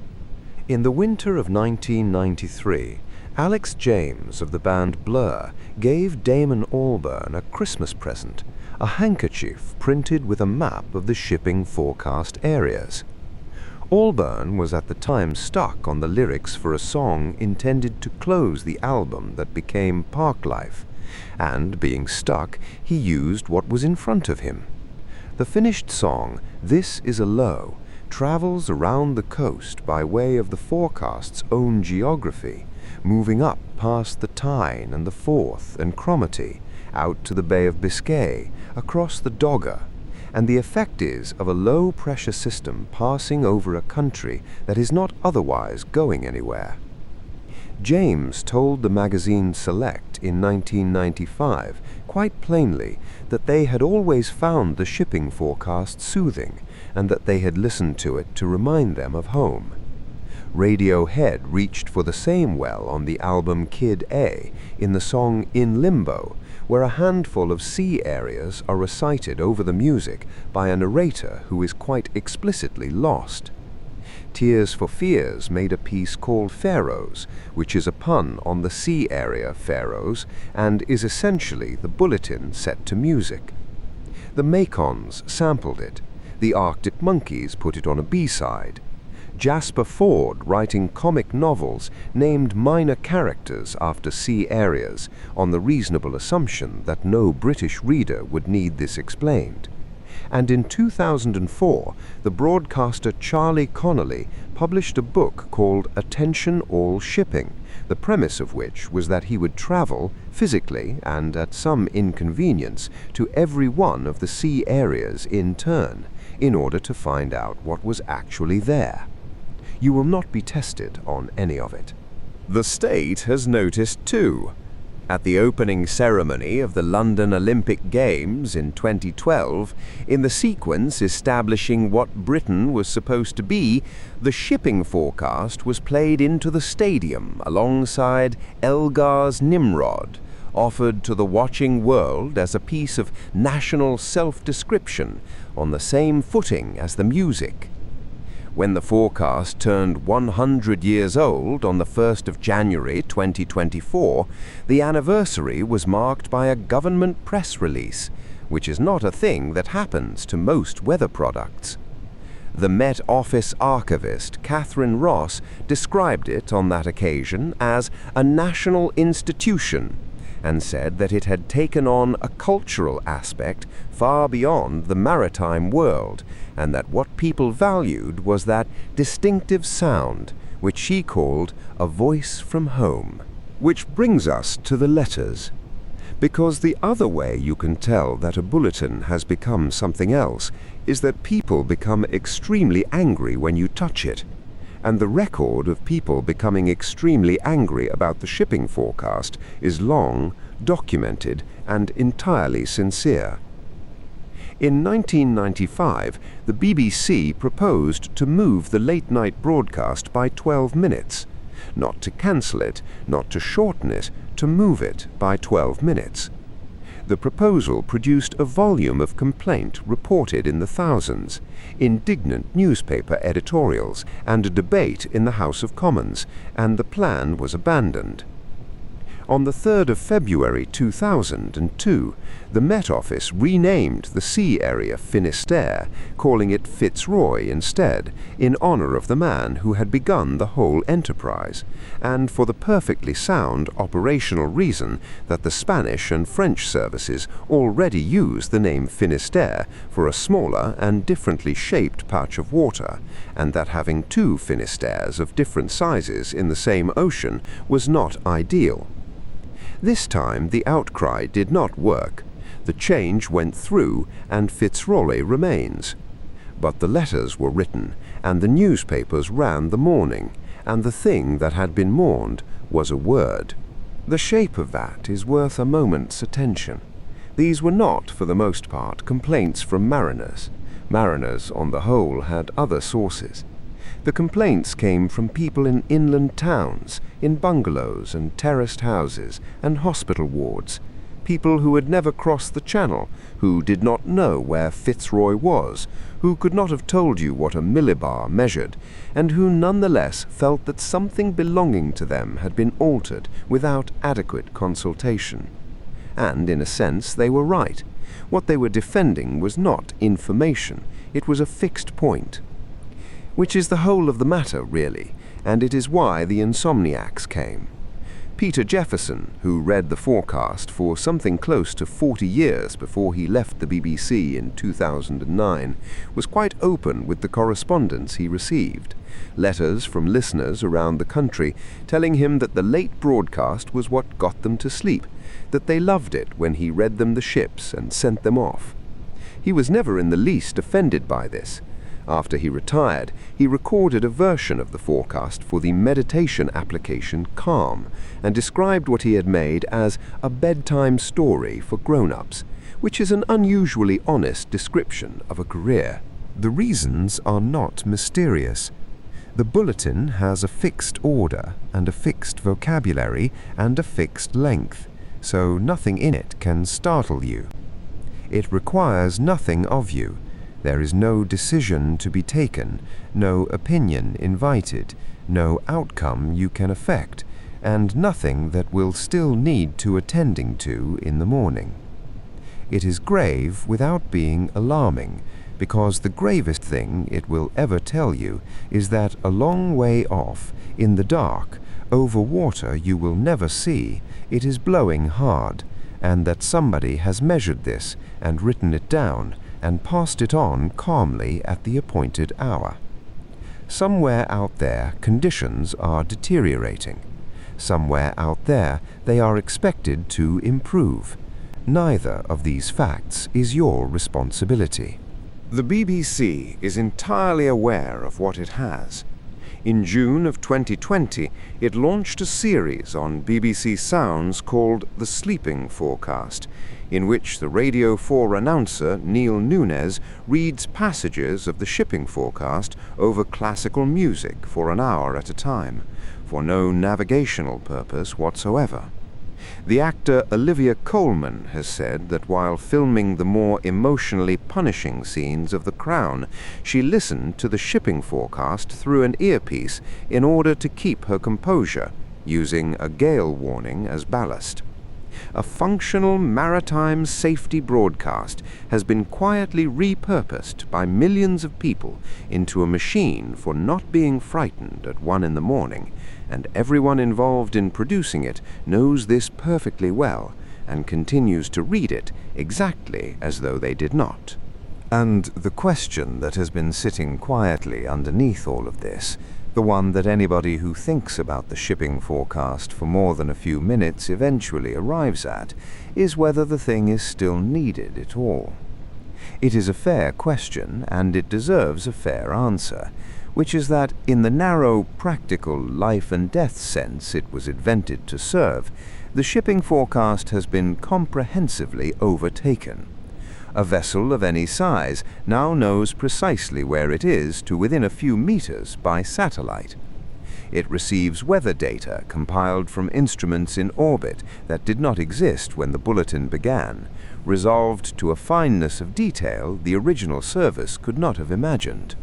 In the winter of 1993, Alex James of the band Blur gave Damon Albarn a Christmas present, a handkerchief printed with a map of the shipping forecast areas. Albarn was at the time stuck on the lyrics for a song intended to close the album that became Parklife, and being stuck, he used what was in front of him. The finished song, This Is a Low, travels around the coast by way of the forecast's own geography, moving up past the Tyne and the Forth and Cromarty, out to the Bay of Biscay, across the Dogger, and the effect is of a low-pressure system passing over a country that is not otherwise going anywhere. James told the magazine Select in 1995 quite plainly that they had always found the shipping forecast soothing, and that they had listened to it to remind them of home. Radiohead reached for the same well on the album Kid A in the song In Limbo, where a handful of sea areas are recited over the music by a narrator who is quite explicitly lost. Tears for Fears made a piece called Pharaohs, which is a pun on the sea area Faroes and is essentially the bulletin set to music. The Macons sampled it. The Arctic Monkeys put it on a B-side. Jasper Fforde, writing comic novels, named minor characters after sea areas on the reasonable assumption that no British reader would need this explained. And in 2004, the broadcaster Charlie Connolly published a book called Attention All Shipping, the premise of which was that he would travel, physically and at some inconvenience, to every one of the sea areas in turn, in order to find out what was actually there. You will not be tested on any of it. The state has noticed too. At the opening ceremony of the London Olympic Games in 2012, in the sequence establishing what Britain was supposed to be, the shipping forecast was played into the stadium alongside Elgar's Nimrod, offered to the watching world as a piece of national self-description on the same footing as the music. When the forecast turned 100 years old on the 1st of January 2024, the anniversary was marked by a government press release, which is not a thing that happens to most weather products. The Met Office archivist Catherine Ross described it on that occasion as a national institution, and said that it had taken on a cultural aspect far beyond the maritime world, and that what people valued was that distinctive sound, which she called a voice from home. Which brings us to the letters. Because the other way you can tell that a bulletin has become something else is that people become extremely angry when you touch it. And the record of people becoming extremely angry about the shipping forecast is long, documented, and entirely sincere. In 1995, the BBC proposed to move the late-night broadcast by 12 minutes. Not to cancel it, not to shorten it, to move it by 12 minutes. The proposal produced a volume of complaint reported in the thousands, indignant newspaper editorials, and a debate in the House of Commons, and the plan was abandoned. On the 3rd of February 2002, the Met Office renamed the sea area Finisterre, calling it FitzRoy instead, in honour of the man who had begun the whole enterprise, and for the perfectly sound operational reason that the Spanish and French services already use the name Finisterre for a smaller and differently shaped patch of water, and that having two Finisterres of different sizes in the same ocean was not ideal. This time the outcry did not work. The change went through, and FitzRoy remains. But the letters were written, and the newspapers ran the mourning, and the thing that had been mourned was a word. The shape of that is worth a moment's attention. These were not, for the most part, complaints from mariners. Mariners, on the whole, had other sources. The complaints came from people in inland towns, in bungalows and terraced houses and hospital wards, people who had never crossed the Channel, who did not know where FitzRoy was, who could not have told you what a millibar measured, and who nonetheless felt that something belonging to them had been altered without adequate consultation. And, in a sense, they were right. What they were defending was not information, it was a fixed point. Which is the whole of the matter, really, and it is why the insomniacs came. Peter Jefferson, who read the forecast for something close to 40 years before he left the BBC in 2009, was quite open with the correspondence he received. Letters from listeners around the country telling him that the late broadcast was what got them to sleep, that they loved it when he read them the ships and sent them off. He was never in the least offended by this. After he retired, he recorded a version of the forecast for the meditation application Calm, and described what he had made as a bedtime story for grown-ups, which is an unusually honest description of a career. The reasons are not mysterious. The bulletin has a fixed order and a fixed vocabulary and a fixed length, so nothing in it can startle you. It requires nothing of you. There is no decision to be taken, no opinion invited, no outcome you can affect, and nothing that will still need to attending to in the morning. It is grave without being alarming, because the gravest thing it will ever tell you is that a long way off, in the dark, over water you will never see, it is blowing hard, and that somebody has measured this and written it down, and passed it on calmly at the appointed hour. Somewhere out there conditions are deteriorating. Somewhere out there they are expected to improve. Neither of these facts is your responsibility. The BBC is entirely aware of what it has. In June of 2020, it launched a series on BBC Sounds called The Sleeping Forecast, in which the Radio 4 announcer Neil Nunes reads passages of the shipping forecast over classical music for an hour at a time, for no navigational purpose whatsoever. The actor Olivia Colman has said that while filming the more emotionally punishing scenes of The Crown, she listened to the shipping forecast through an earpiece in order to keep her composure, using a gale warning as ballast. A functional maritime safety broadcast has been quietly repurposed by millions of people into a machine for not being frightened at 1 in the morning, and everyone involved in producing it knows this perfectly well and continues to read it exactly as though they did not. And the question that has been sitting quietly underneath all of this, the one that anybody who thinks about the shipping forecast for more than a few minutes eventually arrives at, is whether the thing is still needed at all. It is a fair question, and it deserves a fair answer, which is that in the narrow, practical life and death sense it was invented to serve, the shipping forecast has been comprehensively overtaken. A vessel of any size now knows precisely where it is to within a few meters by satellite. It receives weather data compiled from instruments in orbit that did not exist when the bulletin began, resolved to a fineness of detail the original service could not have imagined.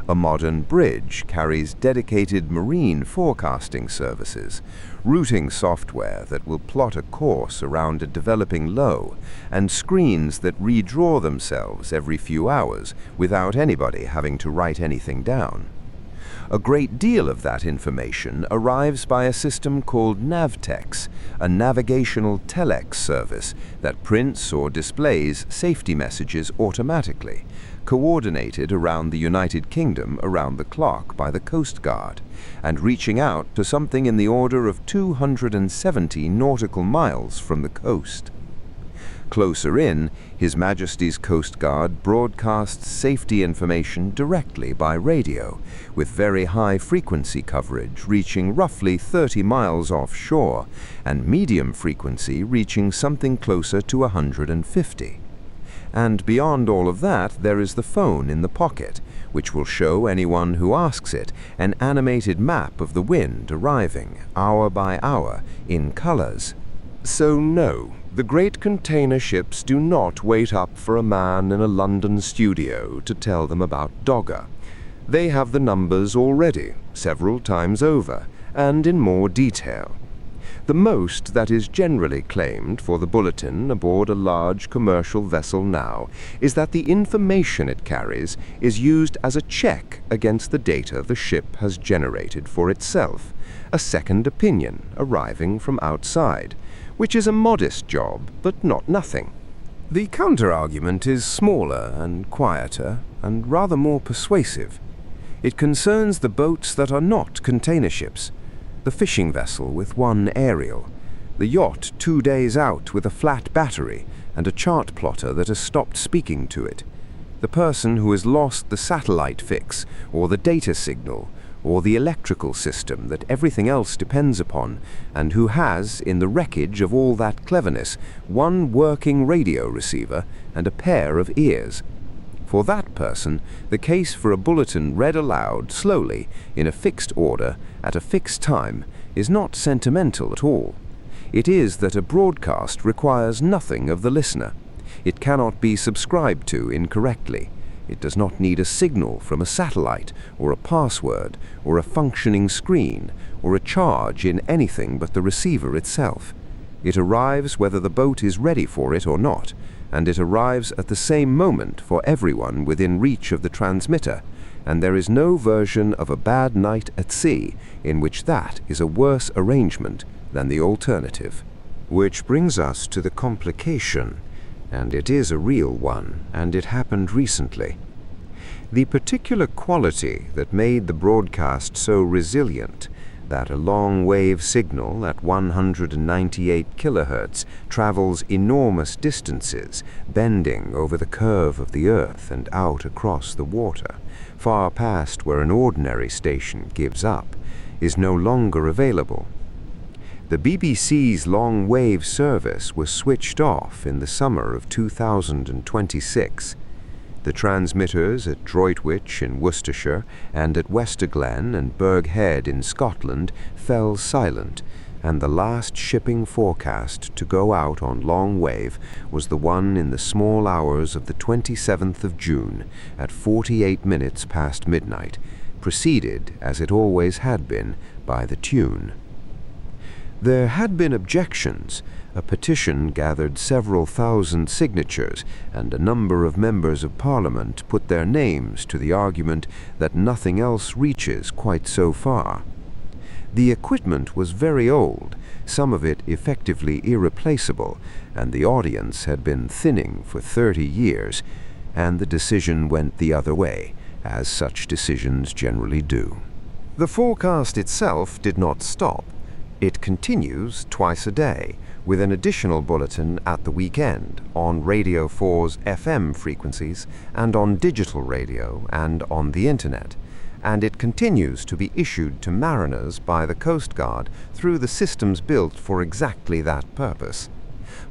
A modern bridge carries dedicated marine forecasting services, routing software that will plot a course around a developing low, and screens that redraw themselves every few hours without anybody having to write anything down. A great deal of that information arrives by a system called Navtex, a navigational telex service that prints or displays safety messages automatically, coordinated around the United Kingdom around the clock by the Coast Guard, and reaching out to something in the order of 270 nautical miles from the coast. Closer in, His Majesty's Coast Guard broadcasts safety information directly by radio, with very high frequency coverage reaching roughly 30 miles offshore, and medium frequency reaching something closer to 150. And beyond all of that, there is the phone in the pocket, which will show anyone who asks it an animated map of the wind arriving, hour by hour, in colors. So no, The great container ships do not wait up for a man in a London studio to tell them about Dogger. They have the numbers already, several times over, and in more detail. The most that is generally claimed for the bulletin aboard a large commercial vessel now is that the information it carries is used as a check against the data the ship has generated for itself, a second opinion arriving from outside, which is a modest job, but not nothing. The counter-argument is smaller and quieter and rather more persuasive. It concerns the boats that are not container ships, the fishing vessel with one aerial, the yacht 2 days out with a flat battery and a chart plotter that has stopped speaking to it, the person who has lost the satellite fix or the data signal or the electrical system that everything else depends upon, and who has, in the wreckage of all that cleverness, one working radio receiver and a pair of ears. For that person, the case for a bulletin read aloud, slowly, in a fixed order, at a fixed time, is not sentimental at all. It is that a broadcast requires nothing of the listener. It cannot be subscribed to incorrectly. It does not need a signal from a satellite, or a password, or a functioning screen, or a charge in anything but the receiver itself. It arrives whether the boat is ready for it or not, and it arrives at the same moment for everyone within reach of the transmitter, and there is no version of a bad night at sea in which that is a worse arrangement than the alternative. Which brings us to the complication, and it is a real one, and it happened recently. The particular quality that made the broadcast so resilient, that a long-wave signal at 198 kilohertz travels enormous distances, bending over the curve of the Earth and out across the water, far past where an ordinary station gives up, is no longer available. The BBC's long-wave service was switched off in the summer of 2026. The transmitters at Droitwich in Worcestershire and at Westerglen and Burgh Head in Scotland fell silent, and the last shipping forecast to go out on long wave was the one in the small hours of the 27th of June at 48 minutes past midnight, preceded, as it always had been, by the tune. There had been objections. A petition gathered several thousand signatures, and a number of members of Parliament put their names to the argument that nothing else reaches quite so far. The equipment was very old, some of it effectively irreplaceable, and the audience had been thinning for 30 years, and the decision went the other way, as such decisions generally do. The forecast itself did not stop. It continues twice a day, with an additional bulletin at the weekend on Radio 4's FM frequencies and on digital radio and on the internet, and it continues to be issued to mariners by the Coast Guard through the systems built for exactly that purpose.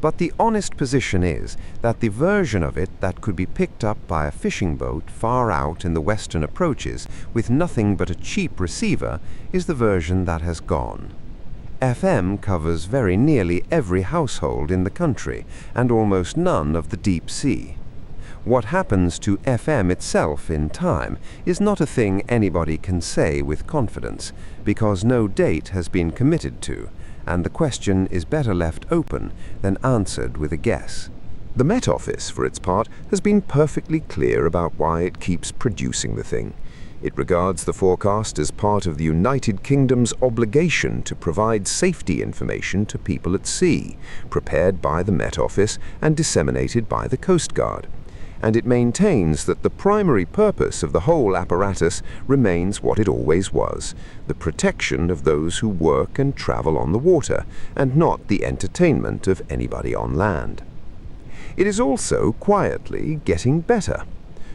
But the honest position is that the version of it that could be picked up by a fishing boat far out in the western approaches with nothing but a cheap receiver is the version that has gone. FM covers very nearly every household in the country and almost none of the deep sea. What happens to FM itself in time is not a thing anybody can say with confidence, because no date has been committed to, and the question is better left open than answered with a guess. The Met Office, for its part, has been perfectly clear about why it keeps producing the thing. It regards the forecast as part of the United Kingdom's obligation to provide safety information to people at sea, prepared by the Met Office and disseminated by the Coast Guard. And it maintains that the primary purpose of the whole apparatus remains what it always was, the protection of those who work and travel on the water, and not the entertainment of anybody on land. It is also quietly getting better.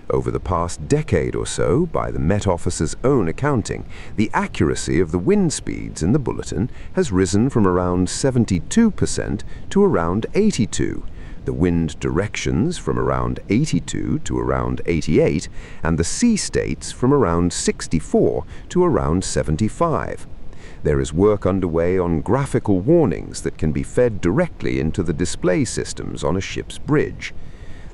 Over the past decade or so, by the Met Office's own accounting, the accuracy of the wind speeds in the bulletin has risen from around 72% to around 82%, the wind directions from around 82 to around 88, and the sea states from around 64 to around 75. There is work underway on graphical warnings that can be fed directly into the display systems on a ship's bridge.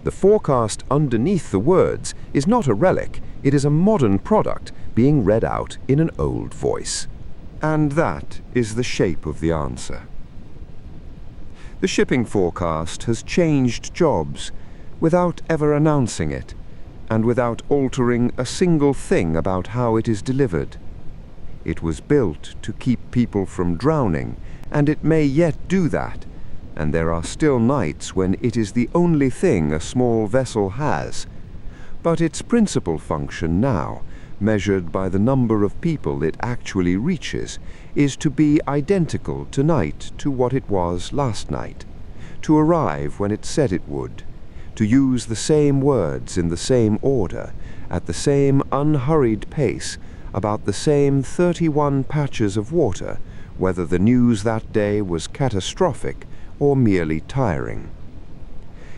The forecast underneath the words is not a relic, it is a modern product being read out in an old voice. And that is the shape of the answer. The shipping forecast has changed jobs without ever announcing it, and without altering a single thing about how it is delivered. It was built to keep people from drowning, and it may yet do that, and there are still nights when it is the only thing a small vessel has. But its principal function now, measured by the number of people it actually reaches, is to be identical tonight to what it was last night, to arrive when it said it would, to use the same words in the same order, at the same unhurried pace, about the same 31 patches of water, whether the news that day was catastrophic or merely tiring.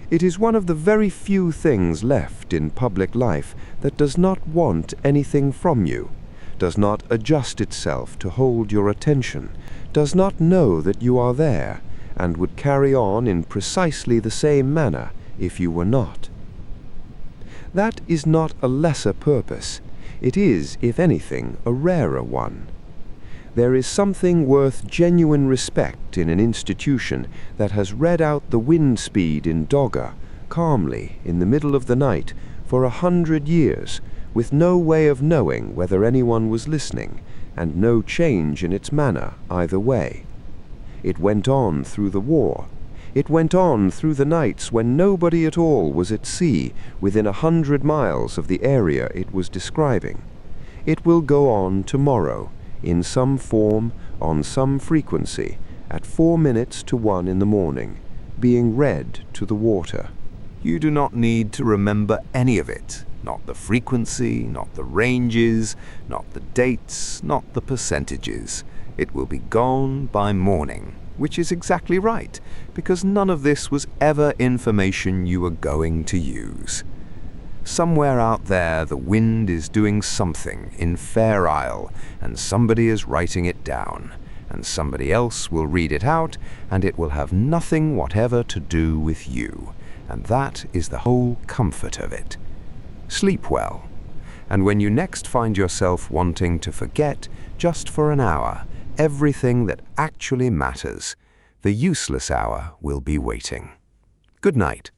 It is one of the very few things left in public life that does not want anything from you, does not adjust itself to hold your attention, does not know that you are there, and would carry on in precisely the same manner if you were not. That is not a lesser purpose. It is, if anything, a rarer one. There is something worth genuine respect in an institution that has read out the wind speed in Dogger, calmly, in the middle of the night, for 100 years, with no way of knowing whether anyone was listening, and no change in its manner either way. It went on through the war. It went on through the nights when nobody at all was at sea within 100 miles of the area it was describing. It will go on tomorrow, in some form, on some frequency, at 4 minutes to 1 in the morning, being read to the water. You do not need to remember any of it. Not the frequency, not the ranges, not the dates, not the percentages. It will be gone by morning, which is exactly right, because none of this was ever information you were going to use. Somewhere out there the wind is doing something in Fair Isle, and somebody is writing it down, and somebody else will read it out, and it will have nothing whatever to do with you, and that is the whole comfort of it. Sleep well, and when you next find yourself wanting to forget, just for an hour, everything that actually matters, the useless hour will be waiting. Good night.